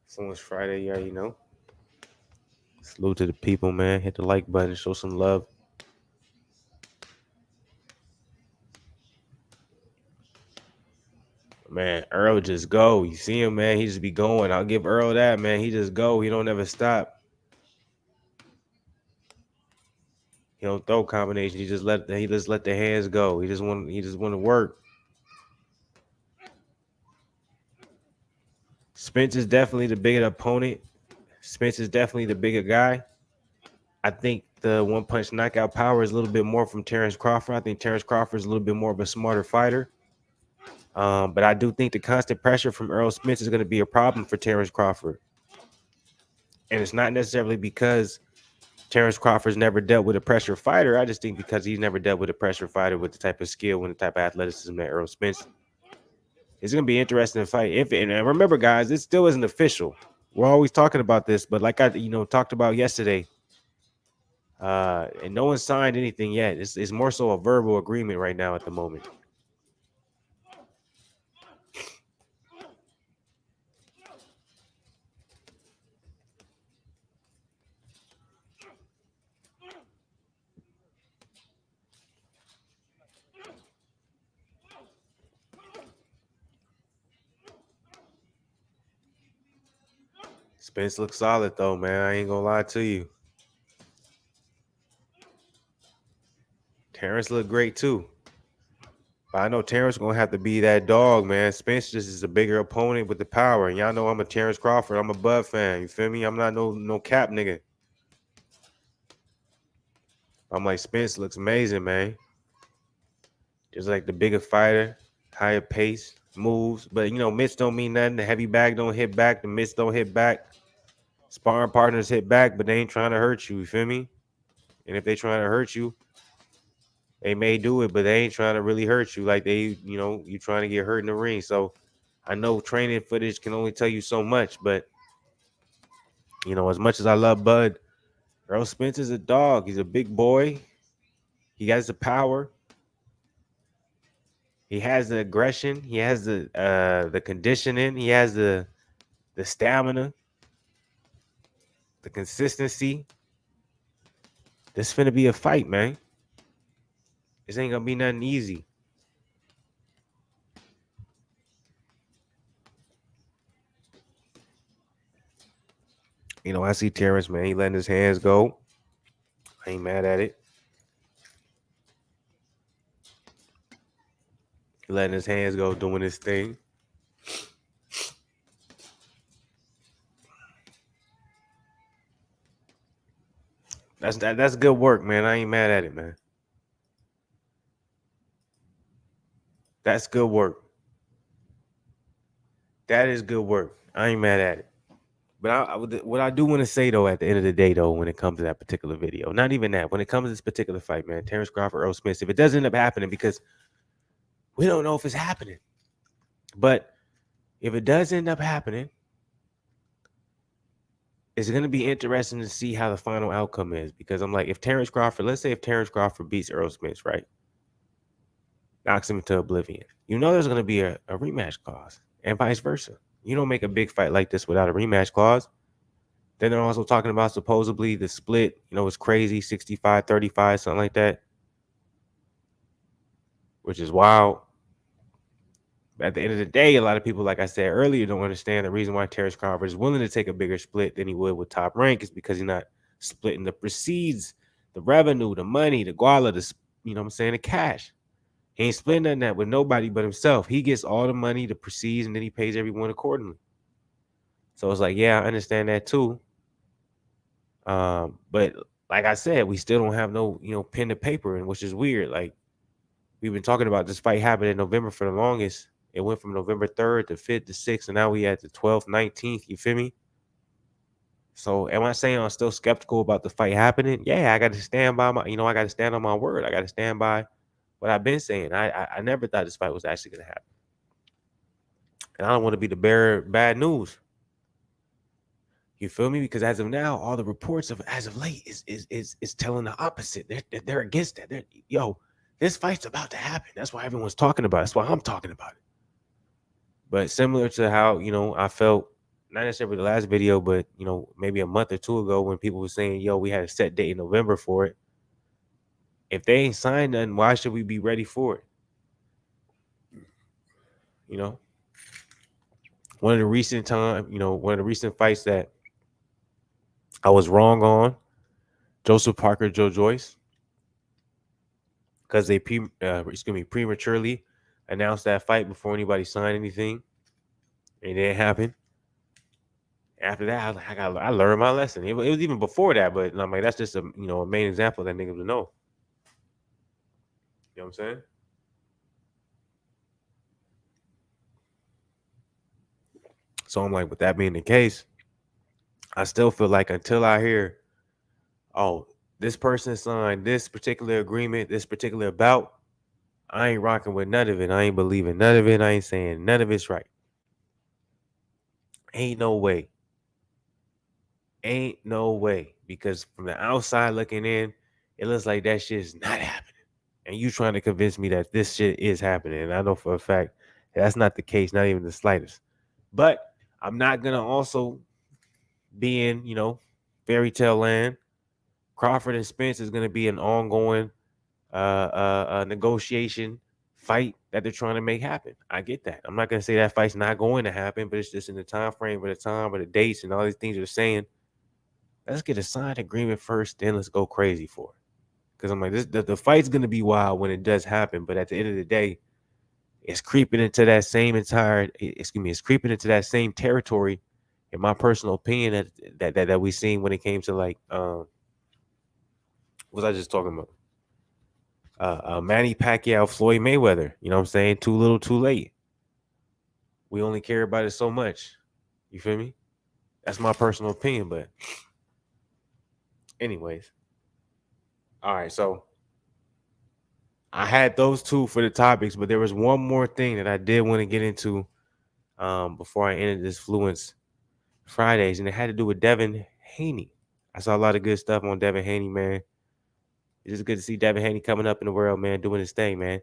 Fluence Friday, yeah, you know. Salute to the people, man. Hit the like button, show some love. Man, Earl just go. You see him, man. He just be going. I'll give Earl that, man. He just go. He don't ever stop. He don't throw combinations. He just let the hands go. He just want to work. Spence is definitely the bigger opponent. Spence is definitely the bigger guy. I think the one punch knockout power is a little bit more from Terrence Crawford. I think Terrence Crawford is a little bit more of a smarter fighter. But I do think the constant pressure from Earl Spence is going to be a problem for Terrence Crawford. And it's not necessarily because Terrence Crawford's never dealt with a pressure fighter. I just think because he's never dealt with a pressure fighter with the type of skill and the type of athleticism that Earl Spence. It's going to be interesting to fight. And remember, guys, this still isn't official. We're always talking about this, but like I talked about yesterday, and no one signed anything yet. It's more so a verbal agreement right now at the moment. Spence looks solid though, man. I ain't gonna lie to you. Terrence looked great too. But I know Terrence gonna have to be that dog, man. Spence just is a bigger opponent with the power. And y'all know I'm a Terrence Crawford. I'm a Bud fan. You feel me? I'm not no cap nigga. I'm like, Spence looks amazing, man. Just like the bigger fighter, higher pace, moves. But mitts don't mean nothing. The heavy bag don't hit back. The mitts don't hit back. Sparring partners hit back, but they ain't trying to hurt you. You feel me? And if they trying to hurt you, they may do it, but they ain't trying to really hurt you. Like you trying to get hurt in the ring. So I know training footage can only tell you so much, but as much as I love Bud, Earl Spence is a dog. He's a big boy. He has the power. He has the aggression. He has the conditioning. He has the stamina, the consistency. This finna be a fight, man. This ain't gonna be nothing easy. I see Terrence, man. He letting his hands go. I ain't mad at it. He letting his hands go, doing his thing. That's good work, man. I ain't mad at it, man. That's good work. That is good work. I ain't mad at it. But what I do want to say, though, at the end of the day, though, when it comes to that particular video, not even that, when it comes to this particular fight, man, Terrence Crawford, Earl Spence, if it does end up happening, because we don't know if it's happening, but if it does end up happening, it's going to be interesting to see how the final outcome is, because I'm like, let's say if Terrence Crawford beats Earl Spence, right, knocks him into oblivion, there's going to be a rematch clause, and vice versa. You don't make a big fight like this without a rematch clause. Then they're also talking about supposedly the split, it's crazy, 65-35, something like that, which is wild. At the end of the day, a lot of people, like I said earlier, don't understand the reason why Terrence Crawford is willing to take a bigger split than he would with Top Rank is because he's not splitting the proceeds, the revenue, the money, the guala, the cash. He ain't splitting none of that with nobody but himself. He gets all the money, the proceeds, and then he pays everyone accordingly. So it's like, yeah, I understand that too. But like I said, we still don't have no, pen to paper, and which is weird. Like, we've been talking about this fight happening in November for the longest. It went from November 3rd to 5th to 6th, and now we at the 12th, 19th. You feel me? So am I saying I'm still skeptical about the fight happening? Yeah, I got to stand by I got to stand on my word. I got to stand by what I've been saying. I never thought this fight was actually going to happen. And I don't want to be the bearer of bad news. You feel me? Because as of now, all the reports as of late is telling the opposite. They're against that. This fight's about to happen. That's why everyone's talking about it. That's why I'm talking about it. But similar to how, I felt, not necessarily the last video, but, maybe a month or two ago when people were saying, yo, we had a set date in November for it. If they ain't signed nothing, why should we be ready for it? One of the recent fights that I was wrong on, Joseph Parker, Joe Joyce, because they prematurely announced that fight before anybody signed anything. It didn't happen. After that, I learned my lesson. It was even before that, but I'm like, that's just a main example that niggas would know. You know what I'm saying? So I'm like, with that being the case, I still feel like until I hear, oh, this person signed this particular agreement, this particular bout, I ain't rocking with none of it. I ain't believing none of it. I ain't saying none of it's right. Ain't no way. Ain't no way. Because from the outside looking in, it looks like that shit's not happening. And you trying to convince me that this shit is happening. And I know for a fact that's not the case, not even the slightest. But I'm not going to also be in, fairy tale land. Crawford and Spence is going to be an ongoing negotiation fight that they're trying to make happen. I get that. I'm not going to say that fight's not going to happen, but it's just in the time frame of the time of the dates and all these things you're saying. Let's get a signed agreement first, then let's go crazy for it. Because I'm like, the fight's going to be wild when it does happen, but at the end of the day, it's creeping into that same it's creeping into that same territory, in my personal opinion, that we seen when it came to like, what was I just talking about? Manny Pacquiao, Floyd Mayweather. You know what I'm saying? Too little, too late. We only care about it so much. You feel me? That's my personal opinion, but anyways. All right, so I had those two for the topics, but there was one more thing that I did want to get into before I ended this Fluence Fridays, and it had to do with Devin Haney. I saw a lot of good stuff on Devin Haney, man. It's just good to see Devin Haney coming up in the world, man, doing his thing, man.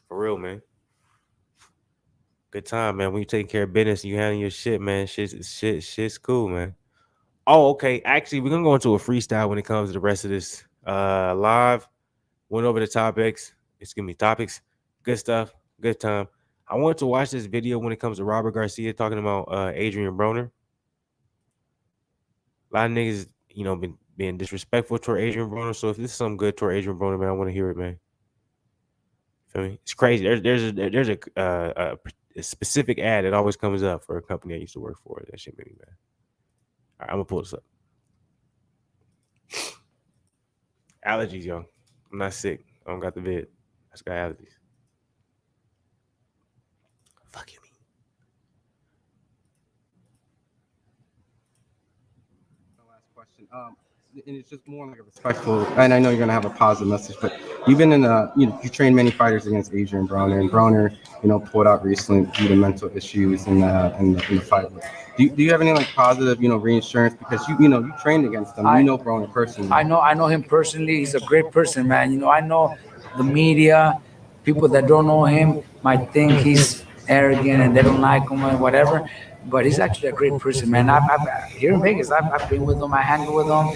For real, man. Good time, man. When you taking care of business and you handling your shit, man, shit's cool, man. Oh, okay. Actually, we're gonna go into a freestyle when it comes to the rest of this live. Went over the topics. Topics. Good stuff. Good time. I want to watch this video when it comes to Robert Garcia talking about Adrian Broner. A lot of niggas, been being disrespectful toward Adrian Broner. So if this is something good toward Adrian Broner, man, I want to hear it, man. Feel me? It's crazy. There's a specific ad that always comes up for a company I used to work for. That shit made me mad. All right, I'm gonna pull this up. Allergies, y'all. I'm not sick. I don't got the vid. I just got allergies. Fuck you, mean. Last question. And it's just more like a respectful, and I know you're gonna have a positive message, but you've been in you trained many fighters against Adrian Broner, and Broner, pulled out recently due to mental issues in the fight. Do you have any like positive, reinsurance, because you trained against him, Broner personally? I know him personally. He's a great person, man. I know the media, people that don't know him might think he's arrogant and they don't like him or whatever. But he's actually a great person, man. I've here in Vegas. I've been with him. I hang with him.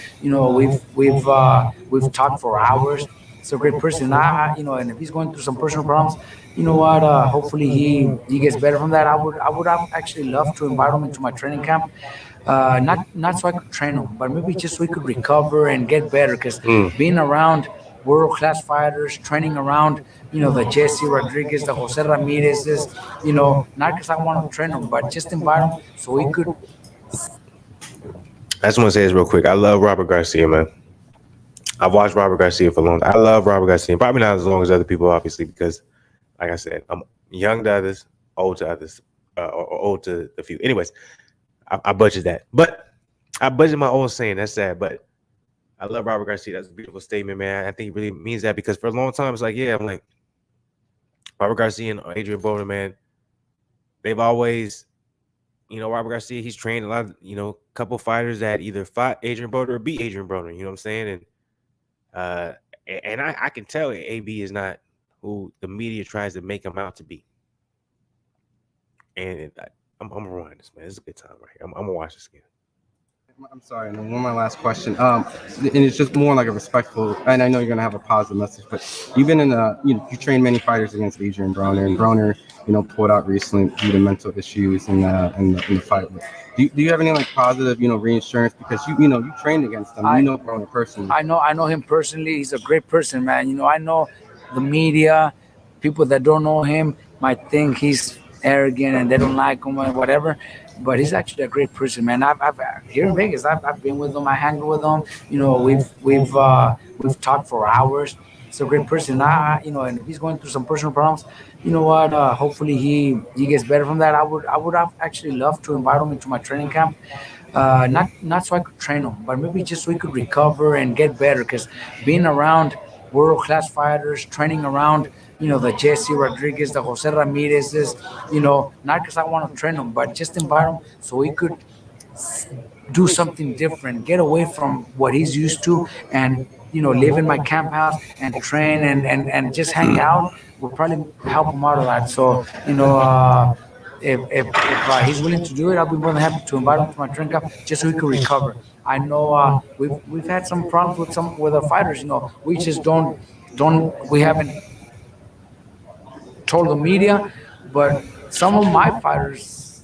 We've talked for hours. He's a great person. And if he's going through some personal problems, you know what? Hopefully he gets better from that. I would actually love to invite him into my training camp. Not so I could train him, but maybe just so he could recover and get better. Because being around world-class fighters, training around, the Jesse Rodriguez, the Jose Ramirez, not because I want to train him, but just invite him so he could. I just want to say this real quick. I love Robert Garcia, man. I've watched Robert Garcia for a long time. I love Robert Garcia. Probably not as long as other people, obviously, because, like I said, I'm young to others, old to others, or old to a few. Anyways, I budget that. But I budget my own saying. That's sad, but I love Robert Garcia. That's a beautiful statement, man. I think he really means that, because for a long time, it's like, yeah, I'm like, Robert Garcia and Adrian Broner, man, they've always, Robert Garcia, he's trained a lot of, couple fighters that either fought Adrian Broner or beat Adrian Broner, you know what I'm saying? And And I can tell AB is not who the media tries to make him out to be. And I'm gonna rewind this, man. This is a good time right here. I'm gonna watch this again. I'm sorry, and then one of my last question. And it's just more like a respectful, and I know you're gonna have a positive message, but you've been in you trained many fighters against Adrian Broner, and Broner, pulled out recently due to mental issues in the fight. Do you have any like positive, reassurance because you trained against him, Broner personally? I know him personally. He's a great person, man. I know the media, people that don't know him might think he's arrogant and they don't like him or whatever. But he's actually a great person, man. I've here in Vegas, I've been with him. I hang with him. We've talked for hours. He's a great person. And if he's going through some personal problems, you know what? Hopefully he gets better from that. I would have actually loved to invite him into my training camp. Not so I could train him, but maybe just so he could recover and get better. Because being around world class fighters, training around the Jesse Rodriguez, the Jose Ramirez's, not because I want to train him, but just invite him so he could do something different, get away from what he's used to, and live in my camp house and train and just hang out will probably help him out of that. So if he's willing to do it, I'll be more than happy to invite him to my training camp just so he can recover. I know we've had some problems with our fighters. We just we haven't told the media, but some of my fighters,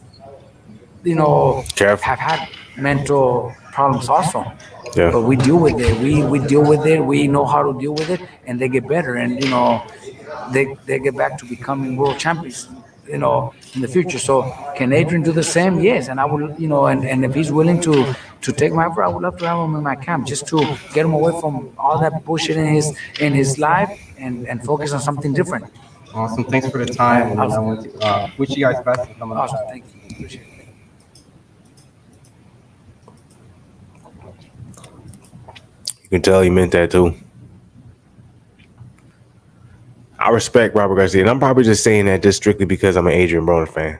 Careful. have had mental problems also. Yeah. But we deal with it. We deal with it. We know how to deal with it, and they get better. And they get back to becoming world champions. In the future. So can Adrian do the same? Yes, and I will. And if he's willing to take my offer, I would love to have him in my camp just to get him away from all that bullshit in his life and focus on something different. Awesome. Thanks for the time. And I want to wish you guys best for coming up. Awesome. Thank you. Appreciate it. You can tell he meant that too. I respect Robert Garcia, and I'm probably just saying that just strictly because I'm an Adrian Broner fan.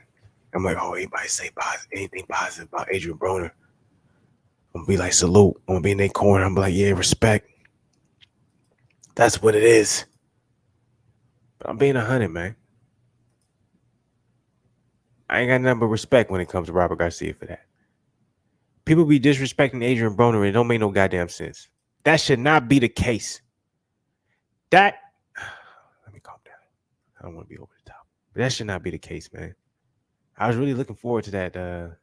I'm like, oh, anybody say anything positive about Adrian Broner, I'm gonna be like, salute. I'm gonna be in their corner. I'm like, yeah, respect. That's what it is. But I'm being 100, man. I ain't got nothing but respect when it comes to Robert Garcia for that. People be disrespecting Adrian Broner, and it don't make no goddamn sense. That should not be the case. Let me calm down. I don't want to be over the top. But that should not be the case, man. I was really looking forward to that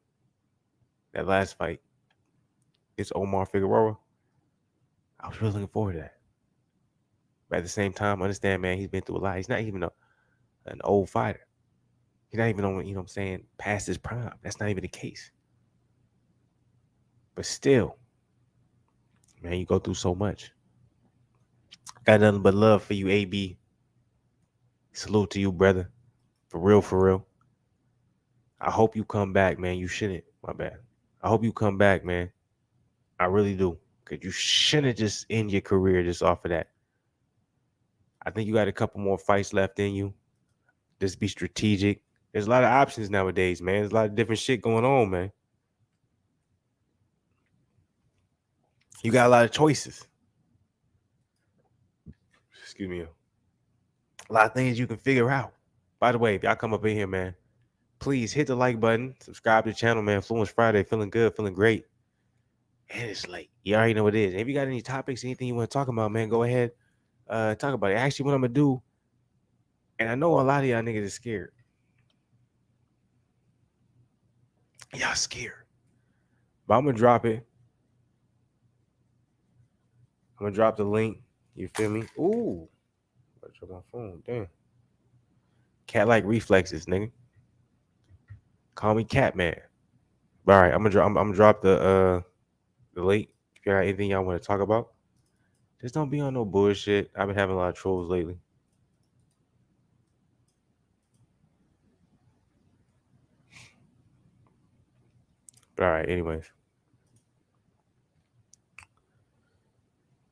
last fight. It's Omar Figueroa. I was really looking forward to that. But at the same time, understand, man, he's been through a lot. He's not even an old fighter. He's not even on, past his prime. That's not even the case. But still, man, you go through so much. Got nothing but love for you, AB. Salute to you, brother. For real, for real. I hope you come back, man. You shouldn't. My bad. I hope you come back, man. I really do. Because you shouldn't just end your career just off of that. I think you got a couple more fights left in you. Just be strategic. There's a lot of options nowadays, man. There's a lot of different shit going on, man. You got a lot of choices. Excuse me. A lot of things you can figure out. By the way, if y'all come up in here, man, please hit the like button. Subscribe to the channel, man. Fluencefriday. Feeling good. Feeling great. And it's late. You already know what it is. If you got any topics, anything you want to talk about, man, go ahead. Talk about it. Actually, what I'm going to do, and I know a lot of y'all niggas is scared. Y'all scared. But I'm going to drop it. I'm going to drop the link. You feel me? Ooh. I dropped my phone. Damn. Cat-like reflexes, nigga. Call me Catman. All right, I'm gonna drop the link. If you got anything y'all want to talk about, just don't be on no bullshit. I've been having a lot of trolls lately. But all right, anyways.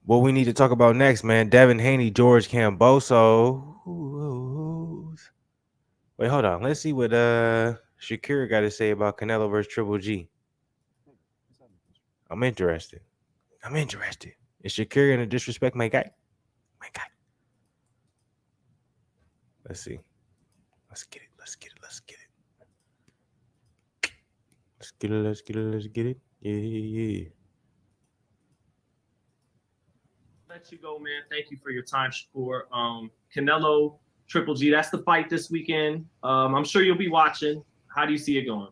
What we need to talk about next, man. Devin Haney, George Camboso. Wait, hold on. Let's see what Shakira got to say about Canelo versus Triple G. I'm interested. Is Shakira gonna disrespect my guy? my God. Let's see. Let's get it. Let's get it. Let's get it. Let's get it. Let's get it. Let's get it. Yeah, yeah, yeah. Let you go, man. Thank you for your time, Shakur. Canelo, Triple G, that's the fight this weekend. I'm sure you'll be watching. How do you see it going?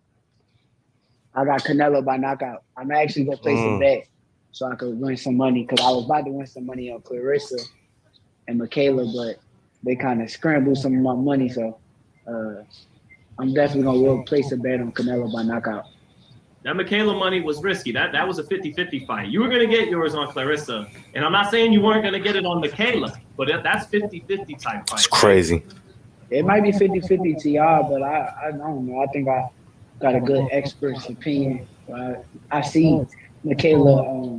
I got Canelo by knockout. I'm actually gonna place a bet so I could win some money because I was about to win some money on Clarissa and Michaela, but they kind of scrambled some of my money. So I'm definitely gonna place a bet on Canelo by knockout. That Michaela money was risky. That was a 50-50 fight. You were going to get yours on Clarissa. And I'm not saying you weren't going to get it on Michaela, but that's 50-50 type fight. It's crazy. It might be 50-50 to y'all, but I don't know. I think I got a good expert's opinion. I see Michaela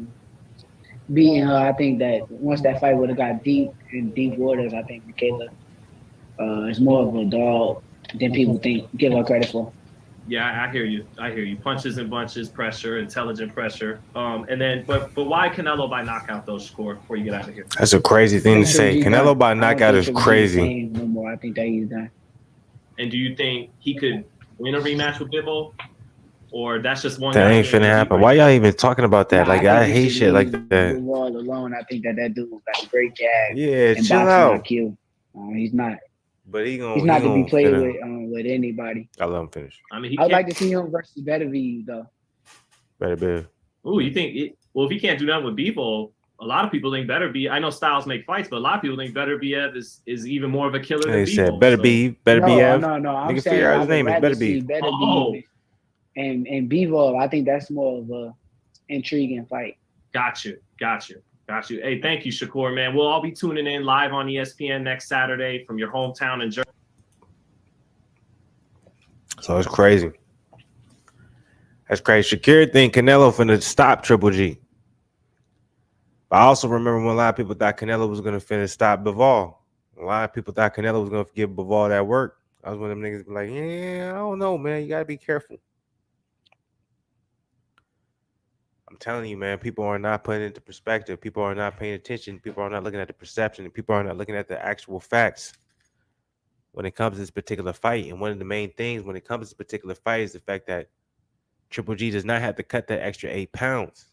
beating her. I think that once that fight would have got deep in deep waters, I think Michaela is more of a dog than people give her credit for. Yeah, I hear you. I hear you. Punches and bunches, pressure, intelligent pressure. And then, but why Canelo by knockout though, Shakur, before you get out of here? That's a crazy thing to say. Canelo by knockout is crazy. No more. I think that he's done. And do you think he could win a rematch with Bivol? Or that's just one that guy ain't finna happen. Why y'all even talking about that? Nah, like I hate shit like that. All alone, I think that dude got a great jab. Yeah, and chill out. IQ. He's not. But he's not to be played with anybody. I let him finish. I mean, I'd like to see him versus Beterbiev though. Beterbiev. Ooh, you think? Well, if he can't do that with Bivol, a lot of people think Beterbiev. I know styles make fights, but a lot of people think Beterbiev is even more of a killer than Bivol. They said Beterbiev. No. I'm saying figure out his name is Beterbiev. And Bivol, I think that's more of a intriguing fight. Got you. Hey, thank you, Shakur, man. We'll all be tuning in live on ESPN next Saturday from your hometown in Jersey. So it's crazy. That's crazy. Shakir think Canelo finna stop Triple G. But I also remember when a lot of people thought Canelo was gonna finna stop Bivol. A lot of people thought Canelo was gonna give Bivol that work. I was one of them niggas be like, yeah, I don't know, man. You gotta be careful. I'm telling you, man, people are not putting it into perspective. People are not paying attention. People are not looking at the perception. And people are not looking at the actual facts when it comes to this particular fight. And one of the main things when it comes to this particular fight is the fact that Triple G does not have to cut that extra 8 pounds.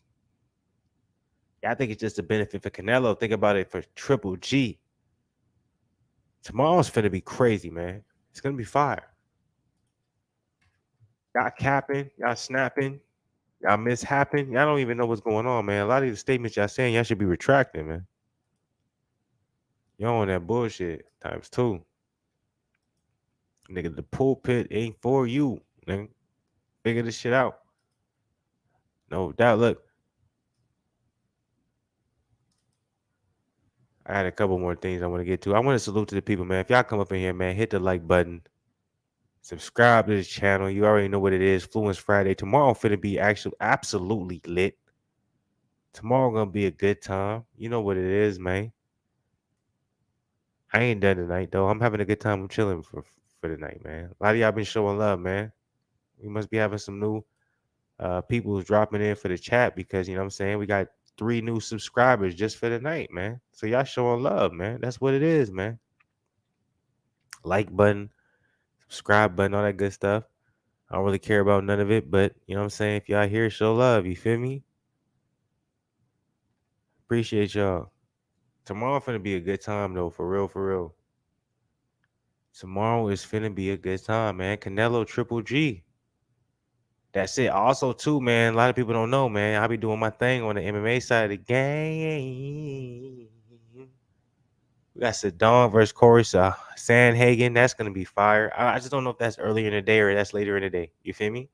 Yeah, I think it's just a benefit for Canelo. Think about it for Triple G. Tomorrow's finna be crazy, man. It's gonna be fire. Y'all capping, y'all snapping. Y'all mishappen. Y'all don't even know what's going on, man. A lot of the statements y'all saying, y'all should be retracting, man. Y'all on that bullshit ×2. Nigga, the pulpit ain't for you, nigga. Figure this shit out. No doubt. Look, I had a couple more things I want to get to. I want to salute to the people, man. If y'all come up in here, man, hit the like button. Subscribe to this channel. You already know what it is. Fluence Friday. Tomorrow finna be actually absolutely lit. Tomorrow gonna be a good time. You know what it is, man. I ain't done tonight though. I'm having a good time. I'm chilling for the night, man. A lot of y'all been showing love, man. We must be having some new people who's dropping in for the chat because you know what I'm saying. We got 3 new subscribers just for the night, man. So y'all showing love, man. That's what it is, man. Like button. Subscribe button, all that good stuff. I don't really care about none of it, but you know what I'm saying? If y'all here, show love. You feel me? Appreciate y'all. Tomorrow finna be a good time though, for real, for real. Tomorrow is finna be a good time, man. Canelo Triple G. That's it. Also, too, man, a lot of people don't know, man. I be doing my thing on the MMA side of the game. We got Saddam versus Corey Sandhagen. That's going to be fire. I just don't know if that's earlier in the day or that's later in the day. You feel me?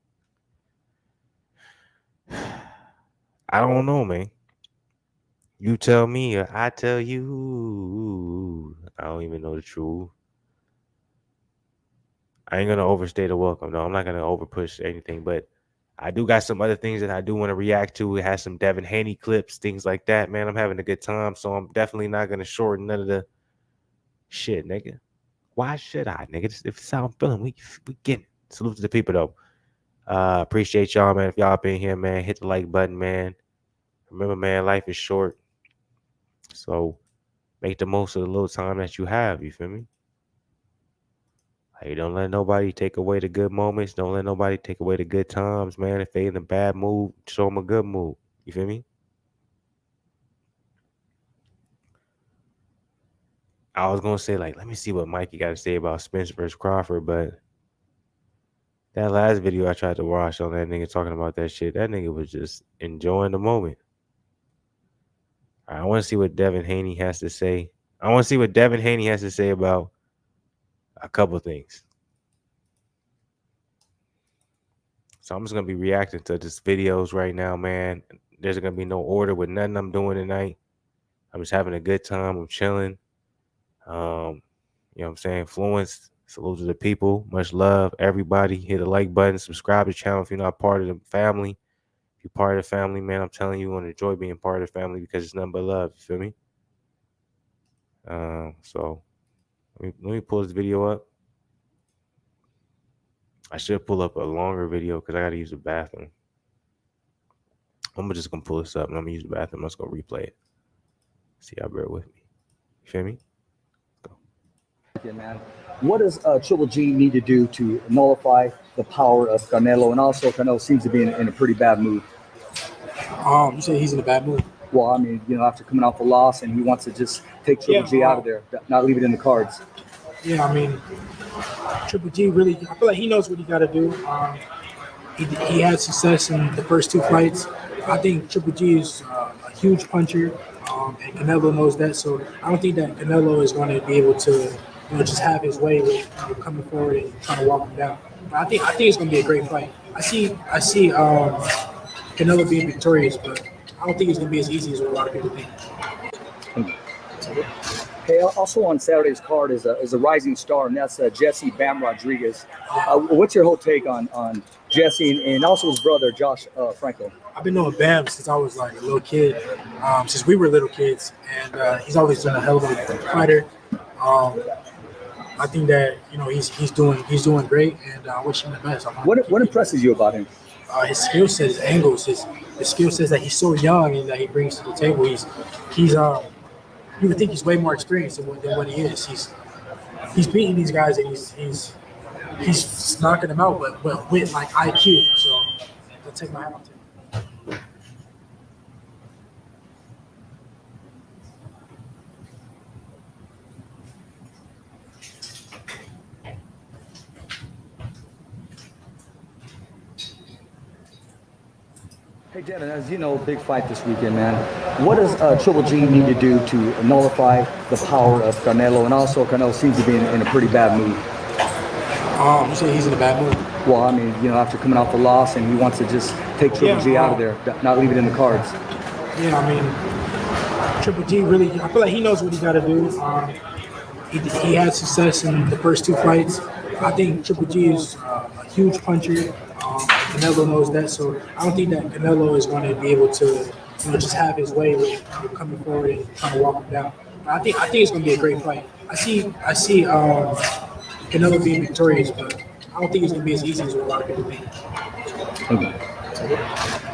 I don't know, man. You tell me or I tell you. I don't even know the truth. I ain't going to overstay the welcome, though. I'm not going to overpush anything, but I do got some other things that I do want to react to. It has some Devin Haney clips, things like that, man. I'm having a good time, so I'm definitely not going to shorten none of the shit, nigga. Why should I, nigga? If it's how I'm feeling, we get it. Salute to the people, though. Appreciate y'all, man. If y'all up in here, man, hit the like button, man. Remember, man, life is short. So Make the most of the little time that you have. You feel me? Hey, don't let nobody take away the good moments. Don't let nobody take away the good times, man. If they in a bad mood, show them a good mood. You feel me? I was gonna say, like, let me see what Mikey got to say about Spence versus Crawford, but that last video I tried to watch on that nigga talking about that shit, that nigga was just enjoying the moment. I want to see what Devin Haney has to say. I want to see what Devin Haney has to say about a couple things. So I'm just gonna be reacting to just videos right now, man. There's gonna be no order with nothing I'm doing tonight. I'm just having a good time. I'm chilling. You know what I'm saying? Fluence. Salute to the people. Much love, everybody. Hit the like button. Subscribe to the channel if you're not part of the family. If you're part of the family, man, I'm telling you, you're gonna enjoy being part of the family because it's nothing but love. You feel me? So let me pull this video up. I should pull up a longer video because I gotta use the bathroom. I'm just gonna pull this up and I'm gonna use the bathroom. I'm just gonna replay it. See y'all bear with me. You feel me? Go. Yeah, man. What does Triple G need to do to nullify the power of Canelo? And also, Canelo seems to be in a pretty bad mood. You say he's in a bad mood? Well, I mean, after coming off a loss, and he wants to just take Triple G out of there, not leave it in the cards. Yeah, I mean, Triple G really, I feel like he knows what he got to do. He had success in the first two fights. I think Triple G is a huge puncher, and Canelo knows that. So I don't think that Canelo is going to be able to, just have his way with coming forward and trying to walk him down. But I think it's going to be a great fight. I see Canelo being victorious, but I don't think it's going to be as easy as what a lot of people think. Hey, also on Saturday's card is a rising star, and that's Jesse Bam Rodriguez. What's your whole take on Jesse and also his brother Josh Franco? I've been knowing Bam since I was like a little kid, since we were little kids, and he's always been a hell of a fighter. I think that he's doing great, and I wish him the best. What impresses you about him? His skill set, his angles, his skill set that he's so young and that he brings to the table. He's you would think he's way more experienced than what he is. He's beating these guys and he's knocking them out, but with like IQ. So I'll take my hat off to him. Hey, Devin, as you know, big fight this weekend, man. What does Triple G need to do to nullify the power of Canelo? And also, Canelo seems to be in a pretty bad mood. You say he's in a bad mood? Well, I mean, after coming off a loss, and he wants to just take Triple G out of there, not leave it in the cards. Yeah, I mean, Triple G really, I feel like he knows what he got to do. He had success in the first two fights. I think Triple G is a huge puncher. Canelo knows that, so I don't think that Canelo is going to be able to, just have his way with coming forward and trying to walk him down. But I think it's going to be a great fight. I see Canelo being victorious, but I don't think it's going to be as easy as what a lot of people think.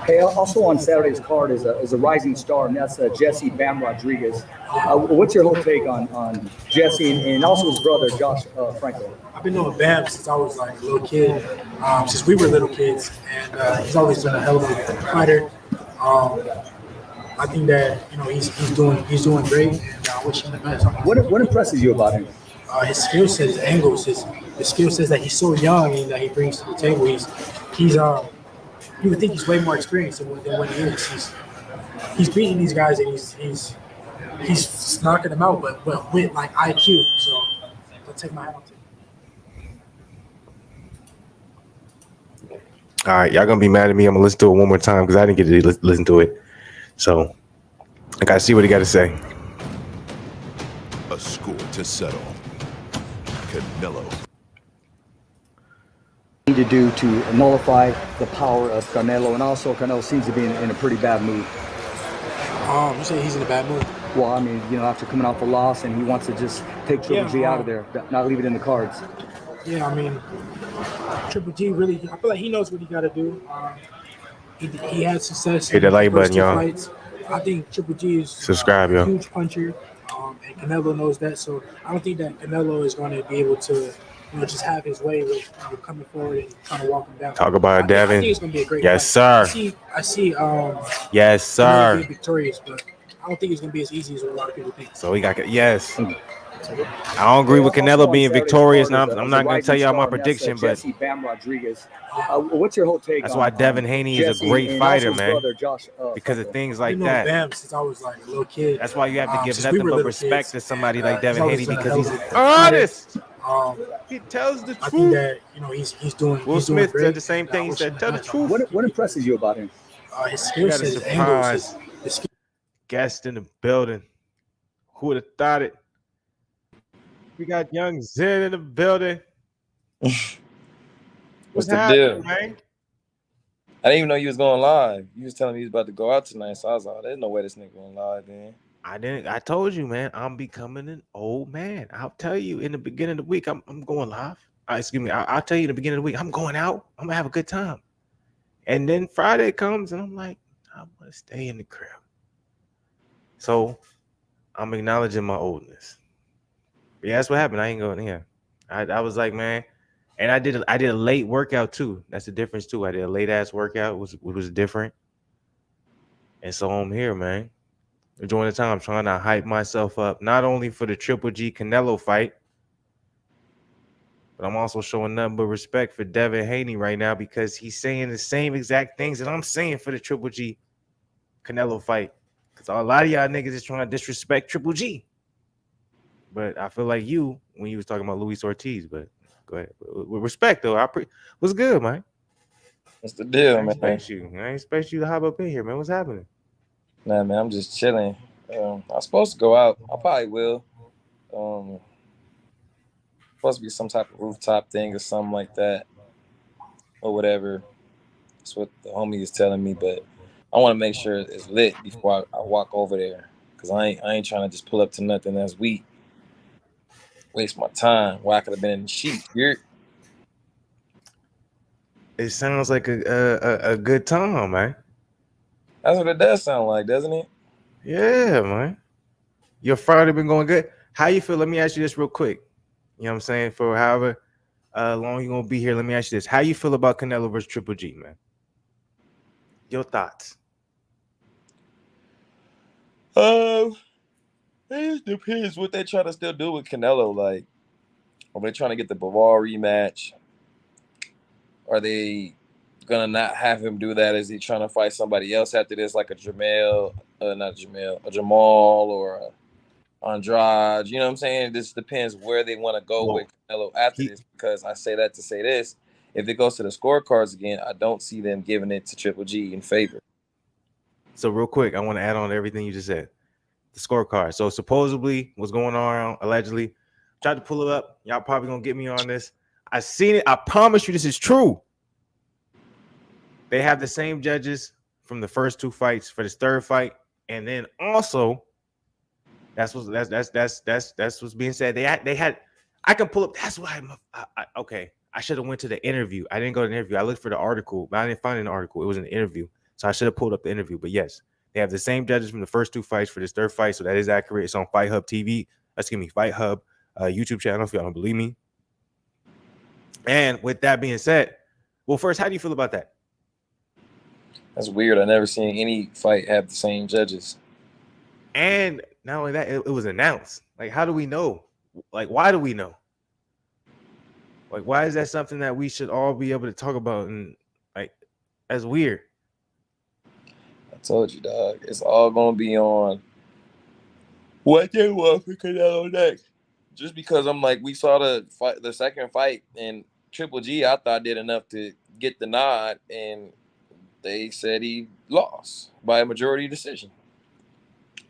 Hey, also on Saturday's card is a rising star, and that's Jesse Bam Rodriguez. What's your whole take on Jesse and also his brother Josh Franco? I've been knowing Bam since I was like a little kid, since we were little kids, and he's always been a hell of a fighter. I think that he's doing great, and I wish him the best. What impresses you about him? His skill set, his angles, his skill set that he's so young and that he brings to the table. He's you would think he's way more experienced than what he is. He's beating these guys and he's knocking them out, but with like IQ. So I'll take my hat off to him. All right, y'all gonna be mad at me. I'm gonna listen to it one more time because I didn't get to listen to it. So I gotta see what he got to say. A score to settle. Canelo. Need to do to nullify the power of Canelo, and also Canelo seems to be in a pretty bad mood. You say he's in a bad mood? Well, I mean, after coming off a loss, and he wants to just take Triple G out of there, not leave it in the cards. Yeah, I mean, Triple G really, I feel like he knows what he got to do. He had success. Hit that like button, y'all. Fights. I think Triple G is subscribe, a y'all. huge puncher, and and Canelo knows that. So I don't think that Canelo is going to be able to, just have his way with coming forward and trying to walk him down. Talk about it, I Devin. think it's going to be a great Yes, fight. sir. I see. Yes, Canelo sir. being victorious, but I don't think it's going to be as easy as what a lot of people think. So we got yes. I don't agree with Canelo being victorious. Now I'm not going to tell y'all my prediction, but Jesse Bam Rodriguez. What's your whole take? that's on, why Devin Haney is a Jesse great and fighter, also his man. brother, Josh, Because of things like Bam that. since I was like a little kid. That's why you have to give since we nothing were but little respect kids, to somebody like Devin always Haney been a because hell he's of a fighter. honest. He tells the I think truth. that he's doing. Will he's doing Smith great. said the same thing. He said, "Tell the truth." What impresses you about him? His We skill got a set, his angles, surprise his skill. guest in the building. Who would have thought it? We got young Zen in the building. What's the happening, deal? man? I didn't even know you was going live. You was telling me you was about to go out tonight, so I was like, there's no way this nigga going live, man. I didn't. I told you, man. I'm becoming an old man. I'll tell you in the beginning of the week. I'm going live. Excuse me. I'll tell you in the beginning of the week. I'm going out. I'm gonna have a good time. And then Friday comes, and I'm like, I want to stay in the crib. So I'm acknowledging my oldness. But yeah, that's what happened. I ain't going here. I was like, man, and I did a late workout too. That's the difference too. I did a late ass workout. It was different. And so I'm here, man. Enjoying the time, trying to hype myself up, not only for the Triple G Canelo fight, but I'm also showing nothing but respect for Devin Haney right now because he's saying the same exact things that I'm saying for the Triple G Canelo fight. Because a lot of y'all niggas is trying to disrespect Triple G. But I feel like you, when you was talking about Luis Ortiz, but go ahead. With respect, though, what's good, man? What's the deal, man? I ain't expect you to hop up in here, man. What's happening? Nah, man, I'm just chilling. I'm supposed to go out. I probably will. Supposed to be some type of rooftop thing or something like that, or whatever. That's what the homie is telling me. But I want to make sure it's lit before I walk over there, cause I ain't trying to just pull up to nothing that's weak. Waste my time. Where I could have been in the sheet. It sounds like a good time, man. That's what it does sound like, doesn't it? Yeah, man. Your Friday been going good. How you feel? Let me ask you this real quick. You know what I'm saying? For however long you're gonna be here, let me ask you this. How you feel about Canelo versus Triple G, man? Your thoughts? It just depends what they try to still do with Canelo. Like, are they trying to get the Bivol rematch? Are they gonna not have him do that? Is he trying to fight somebody else after this, like a Jamal or a Andrade? You know what I'm saying? This depends where they want to go with Canelo after this. Because I say that to say this: if it goes to the scorecards again, I don't see them giving it to Triple G in favor. So real quick, I want to add on to everything you just said. The scorecard. So supposedly, what's going on? Allegedly, tried to pull it up. Y'all probably gonna get me on this. I seen it. I promise you, this is true. They have the same judges from the first two fights for this third fight, and then also, that's what's being said. They had. I can pull up. That's why okay. I should have went to the interview. I didn't go to the interview. I looked for the article, but I didn't find an article. It was an interview, so I should have pulled up the interview. But yes, they have the same judges from the first two fights for this third fight, so that is accurate. It's on Fight Hub TV. Excuse me, Fight Hub YouTube channel. If y'all don't believe me. And with that being said, well, first, how do you feel about that? That's weird. I never seen any fight have the same judges. And not only that, it was announced. Like, how do we know? Like, why do we know? Like, why is that something that we should all be able to talk about? And like, that's weird. I told you, dog. It's all gonna be on what they want for Canelo next. Just because I'm like, we saw the second fight, and Triple G, I thought did enough to get the nod, and they said he lost by a majority decision.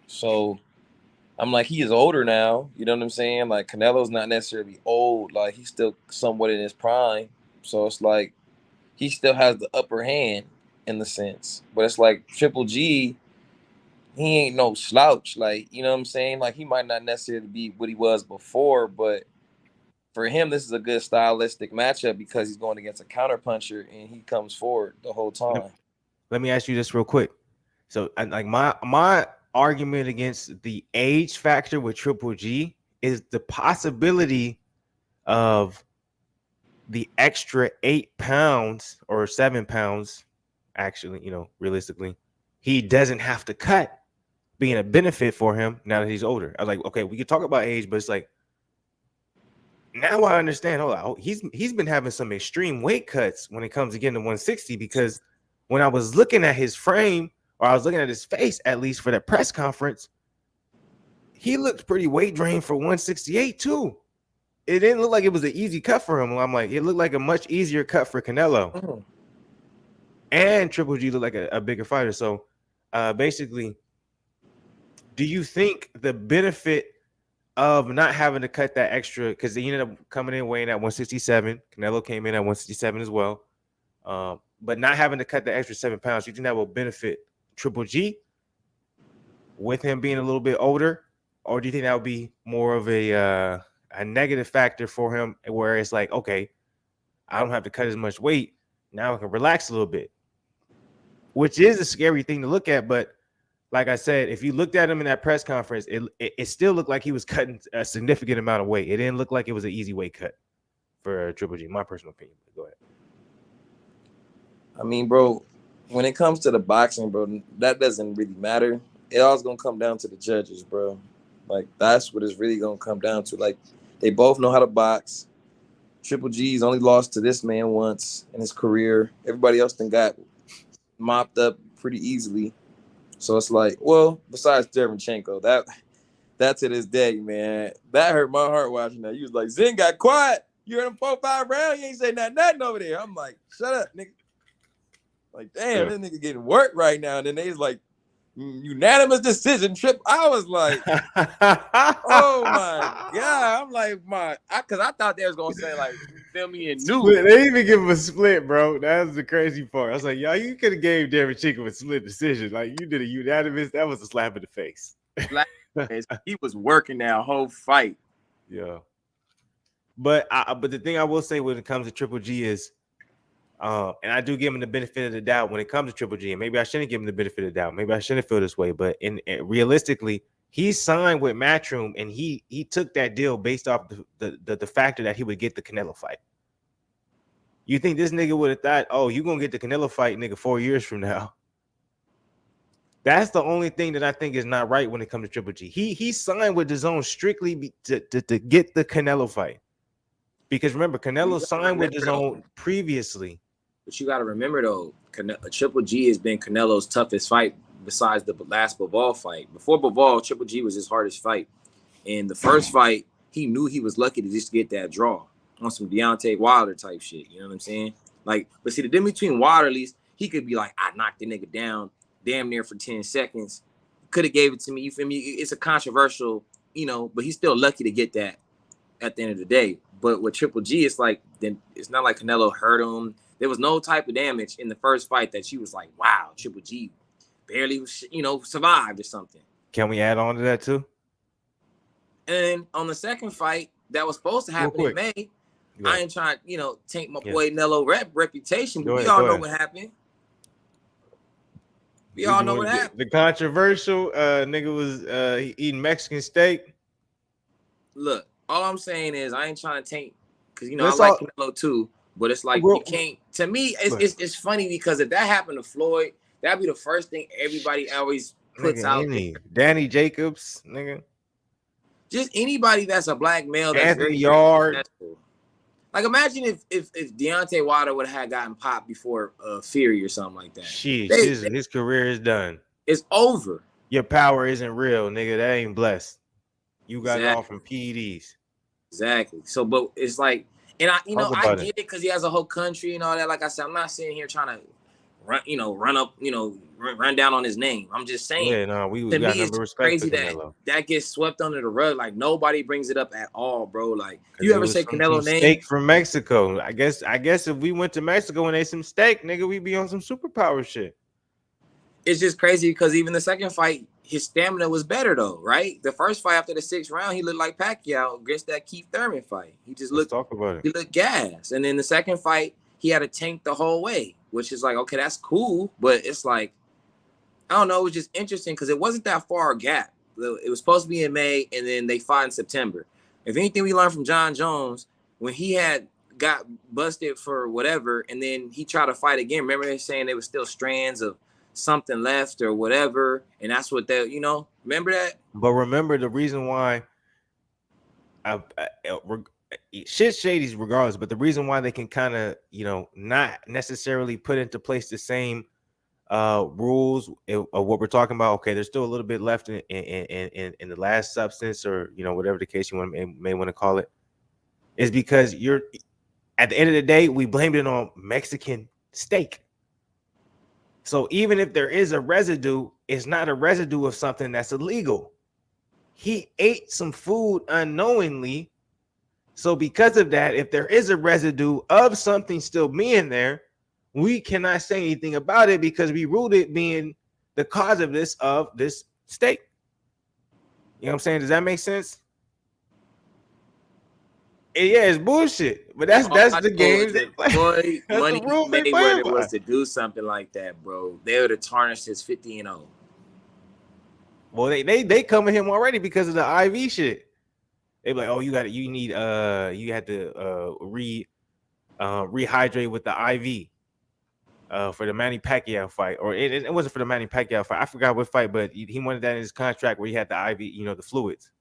So I'm like, he is older now. You know what I'm saying? Like, Canelo's not necessarily old. Like, he's still somewhat in his prime. So it's like he still has the upper hand in the sense. But it's like Triple G, he ain't no slouch. Like, you know what I'm saying? Like, he might not necessarily be what he was before, but for him, this is a good stylistic matchup because he's going against a counterpuncher and he comes forward the whole time. Let me ask you this real quick. So, like my argument against the age factor with Triple G is the possibility of the extra 8 pounds or 7 pounds, actually, realistically, he doesn't have to cut, being a benefit for him now that he's older. I was like, okay, we can talk about age, but it's like, now I understand. Oh, he's been having some extreme weight cuts when it comes to getting to 160, because when I was looking at his frame, or I was looking at his face, at least for that press conference, he looked pretty weight drained for 168 too. It didn't look like it was an easy cut for him. I'm like, it looked like a much easier cut for Canelo. And Triple G looked like a bigger fighter. So basically, do you think the benefit of not having to cut that extra, because he ended up coming in weighing at 167, Canelo came in at 167 as well, but not having to cut the extra 7 pounds, do you think that will benefit Triple G with him being a little bit older, or do you think that would be more of a negative factor for him, where it's like, okay, I don't have to cut as much weight, now I can relax a little bit, which is a scary thing to look at. But like I said, if you looked at him in that press conference, it still looked like he was cutting a significant amount of weight. It didn't look like it was an easy weight cut for Triple G, my personal opinion. Go ahead. I mean, bro, when it comes to the boxing, bro, that doesn't really matter. It all's gonna come down to the judges, bro. Like, that's what it's really gonna come down to. Like, they both know how to box. Triple G's only lost to this man once in his career. Everybody else then got mopped up pretty easily. So it's like, well, besides Derevchenko, that to this day, man, that hurt my heart watching that. You was like, Zen got quiet. You heard him 4-5 rounds. You ain't say nothing over there. I'm like, shut up, nigga. Like, damn, This nigga getting work right now. And then they was like, unanimous decision trip. I was like, oh my God. I'm like, because I thought they was going to say, like, feel me and new. They didn't even give him a split, bro. That was the crazy part. I was like, y'all, you could have gave Derevchenko a split decision. Like, you did a unanimous. That was a slap in the face. He was working that whole fight. Yeah. But the thing I will say when it comes to Triple G is, and I do give him the benefit of the doubt when it comes to Triple G, and maybe I shouldn't give him the benefit of the doubt. Maybe I shouldn't feel this way, but realistically, he signed with Matchroom, and he took that deal based off the factor that he would get the Canelo fight. You think this nigga would have thought, oh, you gonna get the Canelo fight, nigga, 4 years from now? That's the only thing that I think is not right when it comes to Triple G. He signed with DAZN strictly to get the Canelo fight, because remember, Canelo signed with DAZN previously. But you got to remember, though, Triple G has been Canelo's toughest fight besides the last Bivol fight. Before Bivol, Triple G was his hardest fight. In the first fight, he knew he was lucky to just get that draw on some Deontay Wilder type shit. You know what I'm saying? Like, but see, the difference between Wilder, at least, he could be like, I knocked the nigga down damn near for 10 seconds. Could have gave it to me. You feel me? It's a controversial, but he's still lucky to get that at the end of the day. But with Triple G, it's like, then it's not like Canelo hurt him. There was no type of damage in the first fight that she was like, wow, Triple G barely, survived or something. Can we add on to that too? And on the second fight that was supposed to happen in May, I ain't trying to, tank my boy Nello reputation, but we all know what happened. We all know what happened. The controversial nigga was eating Mexican steak. Look, all I'm saying is I ain't trying to tank, because I like Canelo too. But it's like, you can't. To me, it's funny, because if that happened to Floyd, that'd be the first thing everybody always puts out there. Danny Jacobs, nigga. Just anybody that's a black male. That's Anthony Yard. Successful. Like, imagine if Deontay Wilder would have gotten popped before Fury or something like that. Shit, his career is done. It's over. Your power isn't real, nigga. That ain't blessed. You got it all from PEDs. Exactly. So, but it's like. And I get it, because he has a whole country and all that. Like I said, I'm not sitting here trying to run down on his name. I'm just saying. Yeah, no, we got number respect. Crazy that gets swept under the rug. Like, nobody brings it up at all, bro. Like, you ever say Canelo name? Steak from Mexico. I guess if we went to Mexico and ate some steak, nigga, we'd be on some superpower shit. It's just crazy, because even the second fight, his stamina was better though, right? The first fight after the 6th round, he looked like Pacquiao against that Keith Thurman fight. He just looked. Let's talk about it. He looked gas, and then the second fight, he had a tank the whole way, which is like, okay, that's cool, but it's like, I don't know. It was just interesting because it wasn't that far a gap. It was supposed to be in May, and then they fought in September. If anything, we learned from John Jones when he had got busted for whatever, and then he tried to fight again. Remember they saying there was still strands of something left or whatever, and that's what they, remember that. But remember the reason why. Shit shady's regardless, but the reason why they can kind of not necessarily put into place the same rules of what we're talking about. Okay, there's still a little bit left in the last substance, or whatever the case you may want to call it, is because you're at the end of the day we blamed it on Mexican steak. So even if there is a residue, it's not a residue of something that's illegal. He ate some food unknowingly. So because of that, if there is a residue of something still being there, we cannot say anything about it because we ruled it being the cause of this steak. You know what I'm saying? Does that make sense? Yeah, it's bullshit. But that's the game. Floyd That's money the rule they Mayweather play by. was to do something like that, bro. They would have tarnished his 50-0. Well, they come at him already because of the IV shit. They be like, oh, you had to rehydrate with the IV for the Manny Pacquiao fight, or it wasn't for the Manny Pacquiao fight. I forgot what fight, but he wanted that in his contract where he had the IV, the fluids.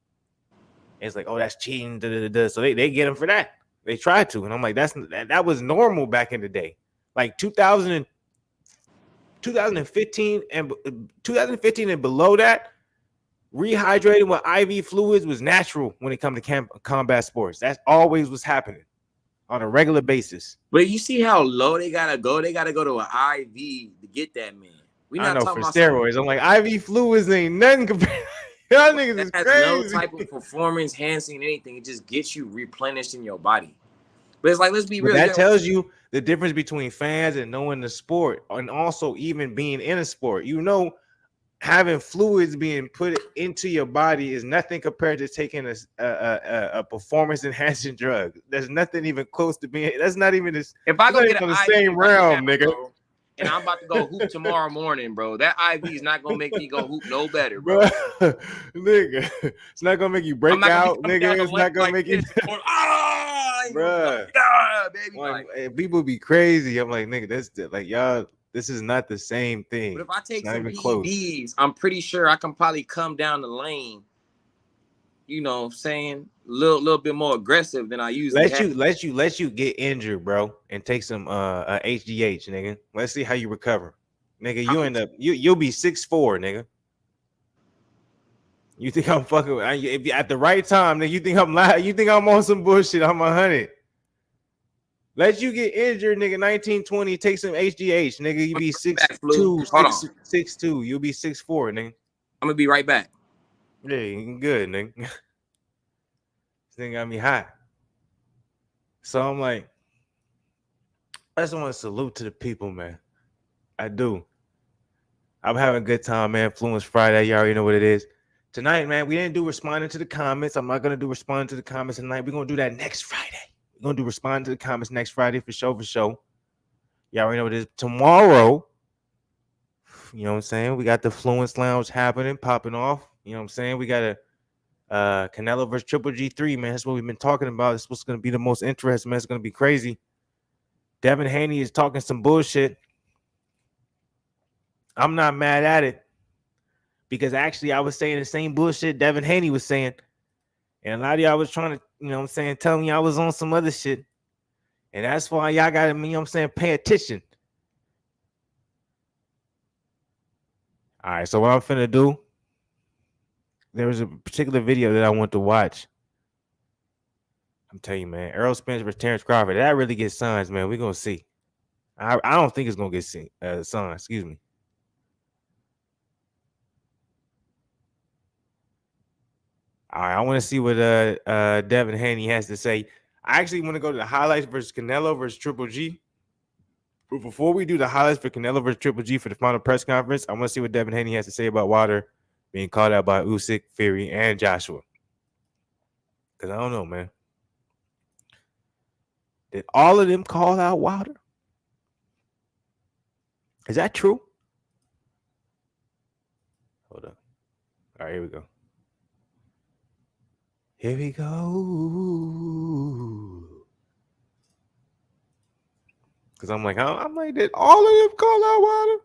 And it's like, oh, that's cheating. So they get him for that. They tried to, and I'm like, that was normal back in the day, like 2015 and 2015 and below that. Rehydrating with IV fluids was natural when it comes to combat sports. That's always what's happening on a regular basis. But you see how low they gotta go? They gotta go to an IV to get that man. We not talking for about steroids. I'm like, IV fluids ain't nothing compared. Y'all niggas is crazy. No type of performance enhancing anything. It just gets you replenished in your body. But it's like, let's be real. That tells you the difference between fans and knowing the sport, and also even being in a sport. Having fluids being put into your body is nothing compared to taking a performance enhancing drug. There's nothing even close to being. That's not even this. If I go get on an the IV same realm, nigga, bro, and I'm about to go hoop tomorrow morning, bro, that IV is not gonna make me go hoop no better, bro. Nigga, it's not gonna make you break out, nigga. It's not gonna make you, bro. Baby, like, people be crazy. I'm like, nigga, that's like y'all. This is not the same thing. But if I take some PEDs, I'm pretty sure I can probably come down the lane. Saying a little bit more aggressive than I usually let you get injured, bro, and take some HGH, nigga. Let's see how you recover, nigga. You'll be 6'4", nigga. You think I'm fucking if at the right time, nigga? You think I'm lying? You think I'm on some bullshit? I'm 100. Let you get injured, nigga. 1920, take some HGH, nigga. You be 6'2", 6'2". You'll be 6'4", nigga. I'm gonna be right back. Yeah, you good, nigga. This thing got me hot. So I'm like, I just want to salute to the people, man. I do. I'm having a good time, man. Fluence Friday, you already know what it is. Tonight, man, we didn't do responding to the comments. I'm not gonna do responding to the comments tonight. We're gonna do that next Friday. We're gonna do responding to the comments next Friday for sure. Y'all already know what it is. Tomorrow, you know what I'm saying? We got the Fluence Lounge happening, popping off. You know what I'm saying? We got a Canelo versus Triple G3, man. That's what we've been talking about. It's what's gonna be the most interesting, man. It's gonna be crazy. Devin Haney is talking some bullshit. I'm not mad at it because actually I was saying the same bullshit Devin Haney was saying. And a lot of y'all was trying to, you know what I'm saying, tell me I was on some other shit. And that's why y'all got to, you know what I'm saying, pay attention. All right, so what I'm finna do, there was a particular video that I want to watch. I'm telling you, man, Errol Spence versus Terrence Crawford. That really gets signs, man. We're going to see. I don't think it's going to get signs, excuse me. All right, I want to see what Devin Haney has to say. I actually want to go to the highlights versus Canelo versus Triple G. But before we do the highlights for Canelo versus Triple G for the final press conference, I want to see what Devin Haney has to say about Wilder being called out by Usyk, Fury, and Joshua. Because I don't know, man. Did all of them call out Wilder? Is that true? All right, here we go. Here we go. Because I'm like, did all of them call out water?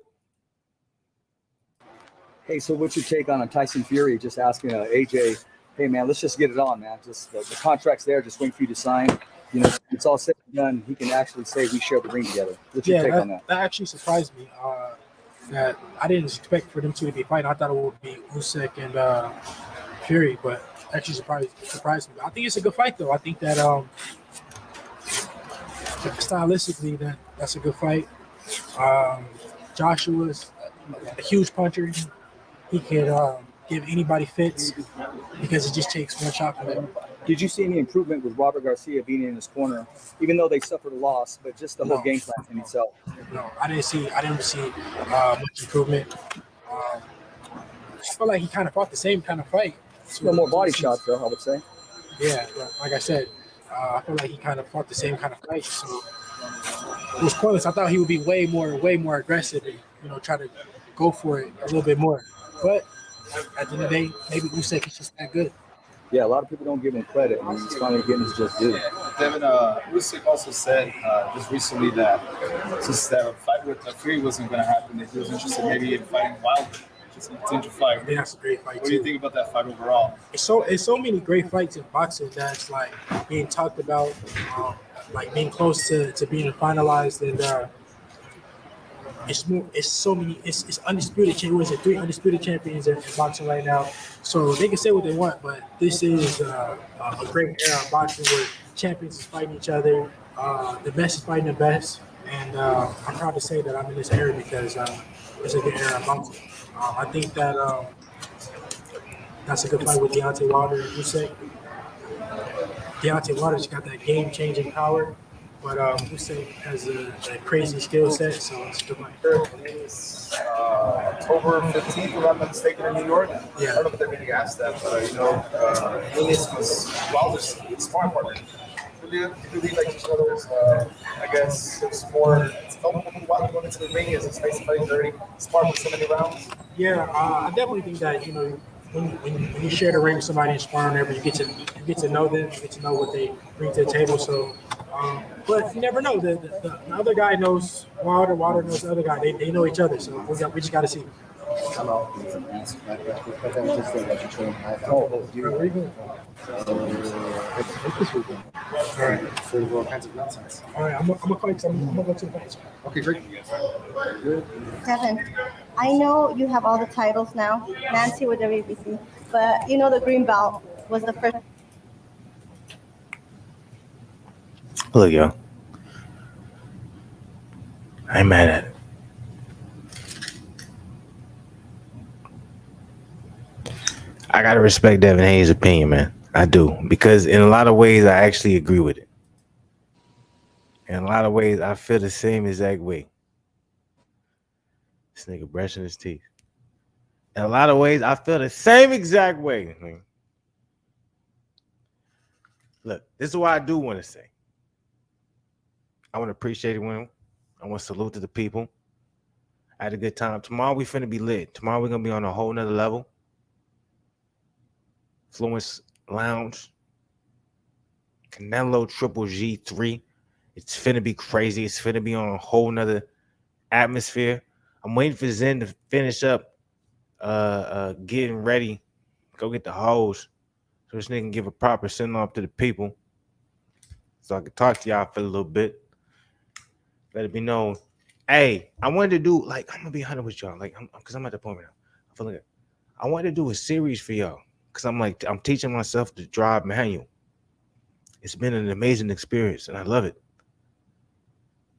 Hey, so what's your take on a Tyson Fury just asking AJ, hey, man, let's just get it on, man. Just the contract's there, just waiting for you to sign. You know, it's all said and done. He can actually say we shared the ring together. What's your take on that? That actually surprised me. That I didn't expect for them two to be fighting. I thought it would be Usyk and Fury, but actually surprised me. I think it's a good fight, though. I think that stylistically, that's a good fight. Joshua's a huge puncher. He could give anybody fits because it just takes one shot from him. Did you see any improvement with Robert Garcia being in his corner, even though they suffered a loss, but just the whole game plan in itself? No, I didn't see much improvement. I feel like he kind of fought the same kind of fight. No more body shots, though, I would say. Yeah, like I said, I feel like he kind of fought the same kind of fight. So it was pointless. I thought he would be way more aggressive and try to go for it a little bit more. But at the end of the day, maybe Usyk is just that good. Yeah, a lot of people don't give him credit, and he's finally getting his just due. Devin, Usyk also said just recently that since that fight with Fury wasn't going to happen, that he was interested maybe in fighting Wilder, just a potential fight. Yeah, that's a great fight. What do you think about that fight overall? It's so many great fights in boxing that's like being talked about, like being close to being finalized, and it's undisputed champions. 3 undisputed champions in boxing right now. So they can say what they want, but this is a great era of boxing where champions is fighting each other. The best is fighting the best, and I'm proud to say that I'm in this era because it's a good era of boxing. I think that that's a good fight with Deontay Wilder and Usyk. Deontay Wilder's got that game-changing power, but Usyk has a crazy skill set, so it's a good fight. It's October 15th, if I'm not mistaken, in New York. Yeah. I don't know if they really asked that, but Willis was Wilder's sparring partner. Do you like each other's, I guess, it's more, it's Wilder going into the ring as it's basically dirty, sparring for so many rounds? Yeah, I definitely think that, when you share the ring with somebody and sparring whatever, you get to know them, you get to know what they bring to the table. So, but you never know. The other guy knows Wilder knows the other guy. They know each other, so we just got to see. Hello. All right, I'm gonna fight. I'm gonna go to the fight. Okay, great. Devin, I know you have all the titles now, Nancy with WBC, but the green belt was the first. Look, yo. I ain't mad at it. I gotta respect Devin Hayes' opinion, man. I do. Because in a lot of ways, I actually agree with it. In a lot of ways, I feel the same exact way. This nigga brushing his teeth. In a lot of ways, I feel the same exact way. Man. Look, this is what I do want to say. I want to appreciate it when I want to salute to the people. I had a good time. Tomorrow we finna be lit. Tomorrow we're gonna be on a whole nother level. Fluence Lounge. Canelo Triple G3. It's finna be crazy. It's finna be on a whole nother atmosphere. I'm waiting for Zen to finish up getting ready. Go get the hose. So this nigga can give a proper send off to the people. So I can talk to y'all for a little bit. Let it be known. Hey, I wanted to do, I'm gonna be 100 with y'all. Because I'm at the point right now. I feel like I wanted to do a series for y'all. Because I'm teaching myself to drive manual. It's been an amazing experience and I love it.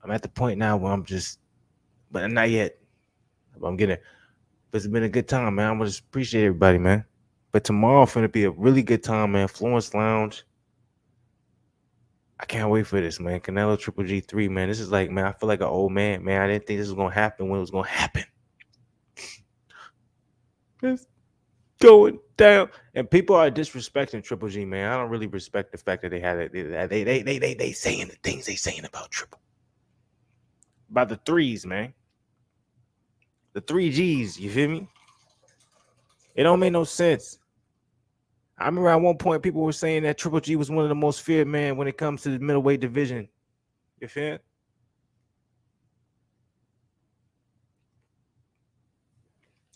I'm at the point now where but not yet. I'm getting it. But it's been a good time, man. I just appreciate everybody, man. But tomorrow finna be a really good time, man. Fluence Lounge. I can't wait for this, man. Canelo Triple G3, man. This is man, I feel like an old man, man. I didn't think this was gonna happen when it was gonna happen. It's going down. And people are disrespecting Triple G, man. I don't really respect the fact that they had it. They saying the things they saying about Triple. About the threes, man. The 3 Gs, you feel me? It don't make no sense. I remember at one point people were saying that Triple G was one of the most feared men when it comes to the middleweight division. You feel it?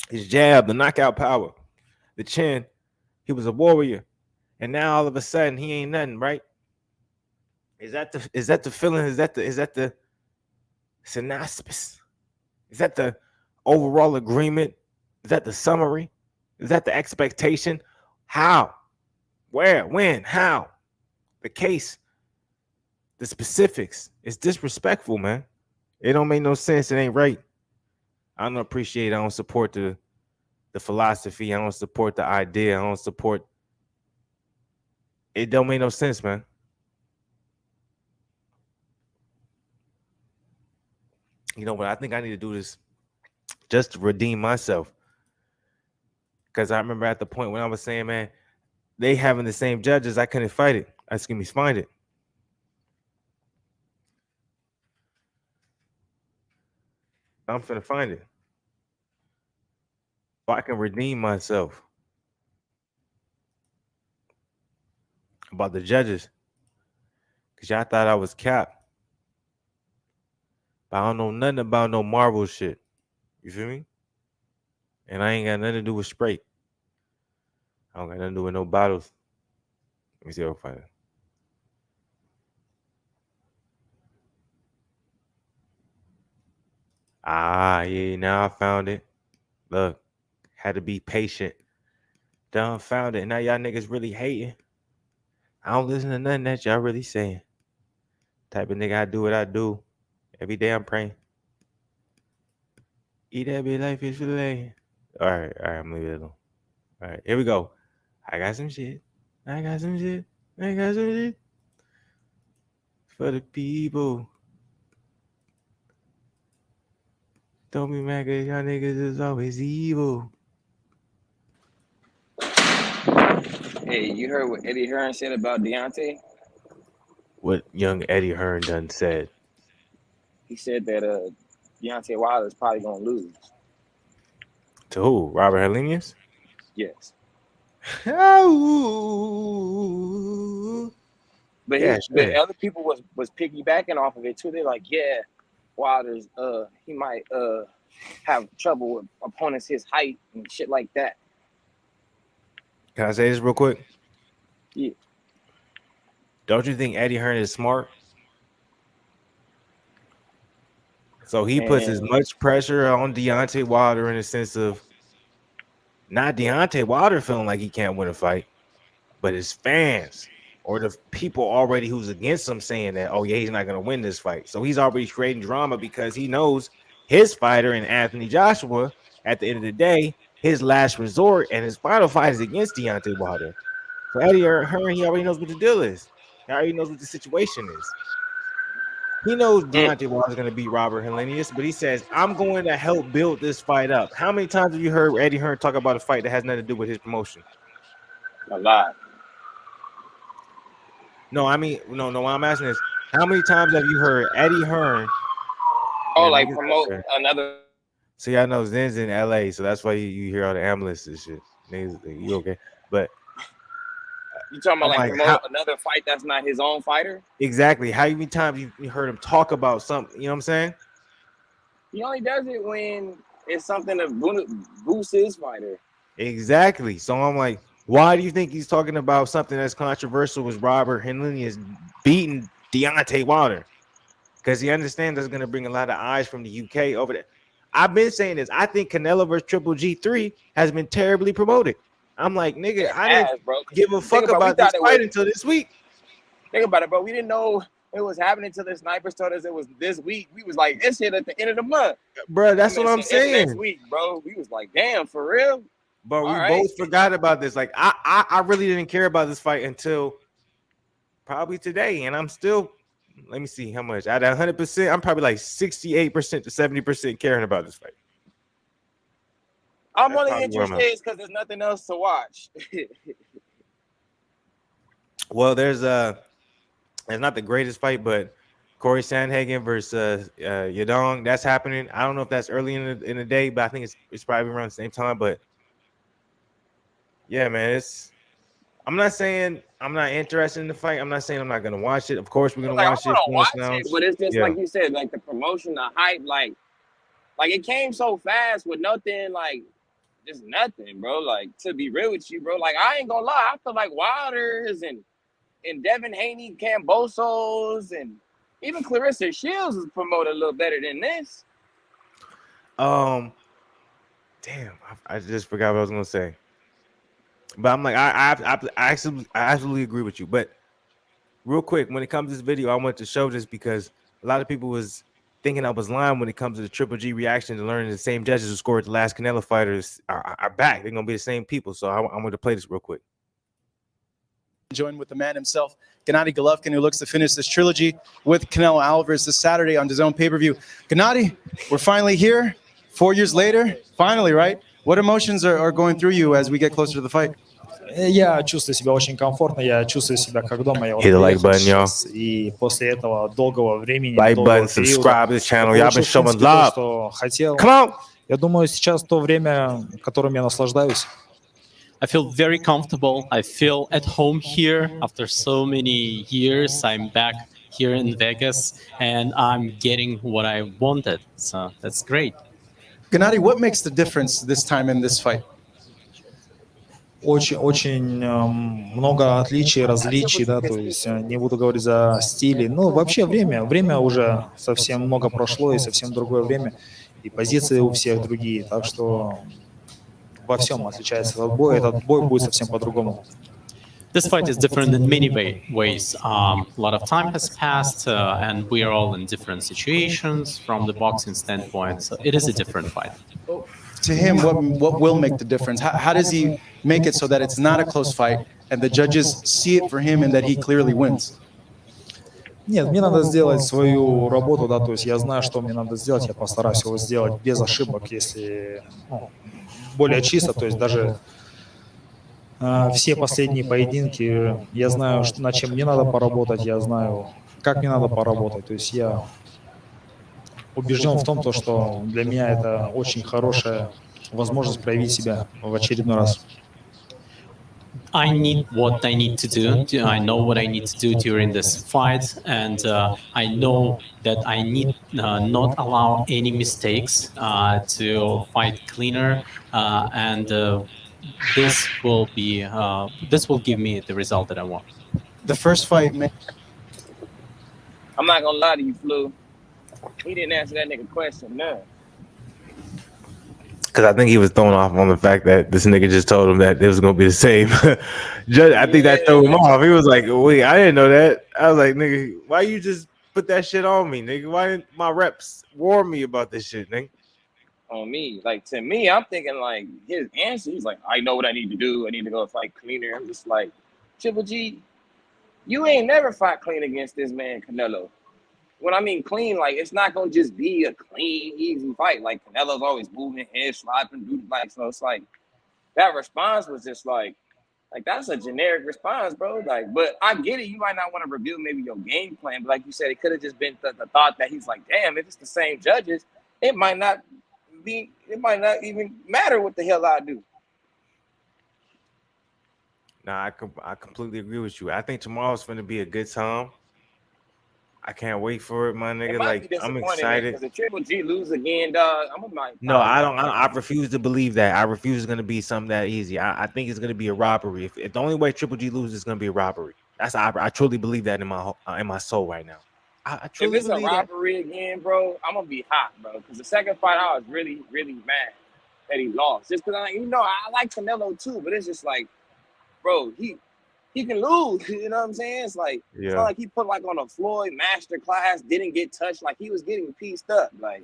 His jab, the knockout power, the chin. He was a warrior, and now all of a sudden he ain't nothing, right? Is that the feeling? Is that the synopsis? Is that the overall agreement? Is that the summary? Is that the expectation? How? Where? When? How? The case. The specifics. It's disrespectful, man. It don't make no sense. It ain't right. I don't appreciate. I don't support the philosophy. I don't support the idea. I don't support. It don't make no sense, man. You know what? I think I need to do this just to redeem myself. Because I remember at the point when I was saying, man, they having the same judges, I couldn't fight it. Excuse me, find it. I'm finna find it. So I can redeem myself about the judges. Because y'all thought I was capped. But I don't know nothing about no Marvel shit. You feel me? And I ain't got nothing to do with Sprite. I don't got nothing to do with no bottles. Let me see if I can find it. Ah, yeah, now I found it. Look, had to be patient. Done found it. Now y'all niggas really hating. I don't listen to nothing that y'all really saying. Type of nigga, I do what I do. Every day I'm praying. Eat that bitch like fish fillet. All right, I'm leaving it alone. All right, here we go. I got some shit. I got some shit. For the people. Don't be mad cause y'all niggas is always evil. Hey, you heard what Eddie Hearn said about Deontay? What young Eddie Hearn done said. He said that Deontay Wilder's probably gonna lose. To who? Robert Helenius? Yes. But But other people was piggybacking off of it too. They're like, yeah, Wilder's he might have trouble with opponents his height and shit like that. Can I say this real quick? Yeah. Don't you think Eddie Hearn is smart? So he puts as much pressure on Deontay Wilder in the sense of not Deontay Wilder feeling like he can't win a fight, but his fans or the people already who's against him saying that, oh yeah, he's not going to win this fight. So he's already creating drama because he knows his fighter and Anthony Joshua, at the end of the day, his last resort and his final fight is against Deontay Wilder. So Eddie Hearn, he already knows what the deal is. He already knows what the situation is. He knows Deontay Wilder's going to beat Robert Helenius, but he says, I'm going to help build this fight up. How many times have you heard Eddie Hearn talk about a fight that has nothing to do with his promotion? A lot. No, I mean, no. What I'm asking is, how many times have you heard Eddie Hearn? Oh, like promote another. See, I know Zen's in LA, so that's why you hear all the ambulances and shit. Niggas, you okay? But you talking about like promote another fight that's not his own fighter? Exactly. How many times you heard him talk about something? You know what I'm saying? He only does it when it's something to boost his fighter. Exactly. So I'm like, why do you think he's talking about something that's controversial with Robert Helenius beating Deontay Wilder? Because he understands that's going to bring a lot of eyes from the UK over there. I've been saying this. I think Canelo versus Triple G3 has been terribly promoted. I'm like, nigga, I didn't give a fuck about this fight until this week. Think about it, bro. We didn't know it was happening until the snipers told us it was this week. We was like, this shit at the end of the month. Bro, that's what I'm saying. Next week, bro. We was like, damn, for real? But we both forgot about this. Like, I really didn't care about this fight until probably today. And I'm still, let me see how much. Out of 100%, I'm probably like 68% to 70% caring about this fight. I'm only interested because there's nothing else to watch. Well, there's not the greatest fight, but Corey Sandhagen versus Yadong, that's happening. I don't know if that's early in the day, but I think it's probably around the same time. But yeah, man. I'm not saying I'm not interested in the fight. I'm not saying I'm not gonna watch it. Of course, we're gonna Like I watch it. want to Fluence watch it, Lounge. but it's just Yeah. like you said, like the promotion, the hype, like it came so fast with nothing, like just nothing, bro. Like to be real with you, bro. Like I ain't gonna lie, I feel like Wilders and Devin Haney, Cambosos, and even Clarissa Shields is promoted a little better than this. Damn, I just forgot what I was gonna say. But I'm like, I absolutely agree with you. But real quick, when it comes to this video, I want to show this because a lot of people was thinking I was lying when it comes to the Triple G reaction to learning the same judges who scored the last Canelo fighters are back. They're gonna be the same people. So I'm going to play this real quick. Join with the man himself, Gennadiy Golovkin, who looks to finish this trilogy with Canelo Alvarez this Saturday on DAZN pay-per-view. Gennadiy, we're finally here, 4 years later, finally, right? What emotions are going through you as we get closer to the fight? Я чувствую себя очень комфортно, я чувствую себя как дома. Я вот Hit the like приехал button, y'all. сейчас, и после этого долгого времени, Like долгого button, subscribe to периода, the channel. я Y'all been получил, в showing принципе, то, love. что хотел. Come on. Я думаю, сейчас то время, которым я наслаждаюсь. I feel very comfortable. I feel at home here after so many years. I'm back here in Vegas and I'm getting what I wanted. So that's great. Gennadiy, what makes the difference this time in this fight? Очень много отличий, различий, да, то есть не буду говорить за стили, но вообще время уже совсем много прошло и совсем другое время, и позиции у всех другие, так что во всем отличается этот бой будет совсем по-другому. This fight is different in many ways. A lot of time has passed, and we are all in different situations from the boxing standpoint. So it is a different fight. To him, what will make the difference? How does he make it so that it's not a close fight and the judges see it for him and that he clearly wins? Нет, мне надо сделать свою работу, да, то есть я знаю, что мне надо сделать, я постараюсь его сделать без ошибок, если более чисто, то есть даже все последние поединки, я знаю, над чем мне надо поработать, я знаю, как мне надо поработать, то есть я убежден в том, что для меня это очень хорошая возможность проявить себя в очередной раз. I need what I need to do. I know what I need to do during this fight, and I know that I need not allow any mistakes to fight cleaner, and this will give me the result that I want. The first fight, man. I'm not gonna lie to you, Flu. He didn't answer that nigga question, no. Because I think he was thrown off on the fact that this nigga just told him that it was gonna be the same. Judge, I think that threw him off. He was like, "Wait, I didn't know that." I was like, "Nigga, why you just put that shit on me, nigga? Why didn't my reps warn me about this shit, nigga?" On me, like to me, I'm thinking like his answer. He's like, "I know what I need to do. I need to go fight cleaner." I'm just like, Triple G, you ain't never fought clean against this man, Canelo. When I mean clean, like it's not gonna just be a clean, easy fight. Like Canelo's always moving, head slapping, so it's like that response was just like that's a generic response, bro. Like, but I get it. You might not want to reveal maybe your game plan, but like you said, it could have just been the thought that he's like, damn, if it's the same judges, it might not even matter what the hell I do. Nah, I completely agree with you. I think tomorrow's gonna be a good time. I can't wait for it, my nigga. Like, I'm excited. Because if Triple G lose again, dog, I'm gonna like. No, I refuse to believe that. I refuse it's gonna be something that easy. I think it's gonna be a robbery. If the only way Triple G loses is gonna be a robbery. I truly believe that in my soul right now. I truly if it's a robbery again, bro, I'm gonna be hot, bro. Because the second fight, I was really, really mad that he lost. Just because I like Canelo too, but it's just like, bro, he can lose, you know what I'm saying? It's like It's not like he put like on a Floyd masterclass, didn't get touched, like he was getting pieced up, like.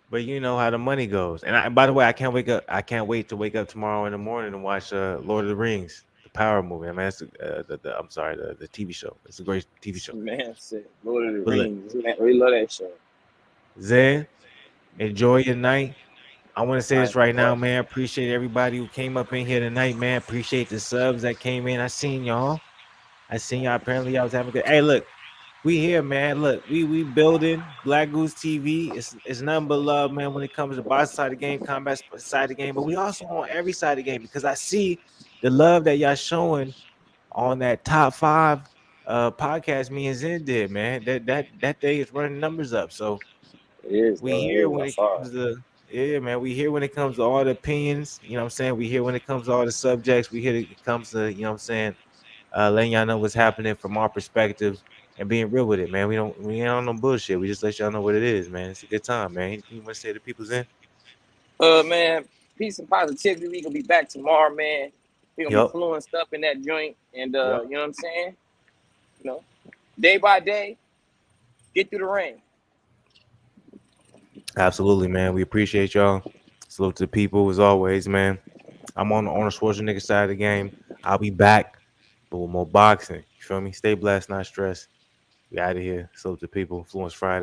But you know how the money goes. And by the way, I can't wait to wake up tomorrow in the morning and watch Lord of the Rings, the Power movie. I mean, that's the TV show. It's a great TV show. Man said Lord of the Rings. We love that show. Zen, enjoy your night. I want to say this right now, man. Appreciate everybody who came up in here tonight, man. Appreciate the subs that came in. I seen y'all. Apparently, I was having good. Hey, look, We here, man. Look, we building Black Goose TV. It's nothing but love, man. When it comes to boxing side of the game, combat side of the game, but we also on every side of the game because I see the love that y'all showing on that top five podcast me and Zen did, man. That day is running numbers up. So It is, we though. It here is. when I it saw comes it. to yeah, man. We here when it comes to all the opinions. You know what I'm saying? We here when it comes to all the subjects. We here when it comes to you know what I'm saying. Letting y'all know what's happening from our perspectives and being real with it, man. We ain't on no bullshit. We just let y'all know what it is, man. It's a good time, man. Anything you want to say to people's in? Man, peace and positivity. We gonna be back tomorrow, man. We gonna be Yup. fluent stuff in that joint, and Yep. you know what I'm saying. You know, day by day, get through the rain. Absolutely, man. We appreciate y'all. Salute to the people as always, man. I'm on the Schwarzenegger side of the game. I'll be back, but with more boxing. You feel me? Stay blessed, not stressed. We out of here. Salute to the people. Fluence Friday.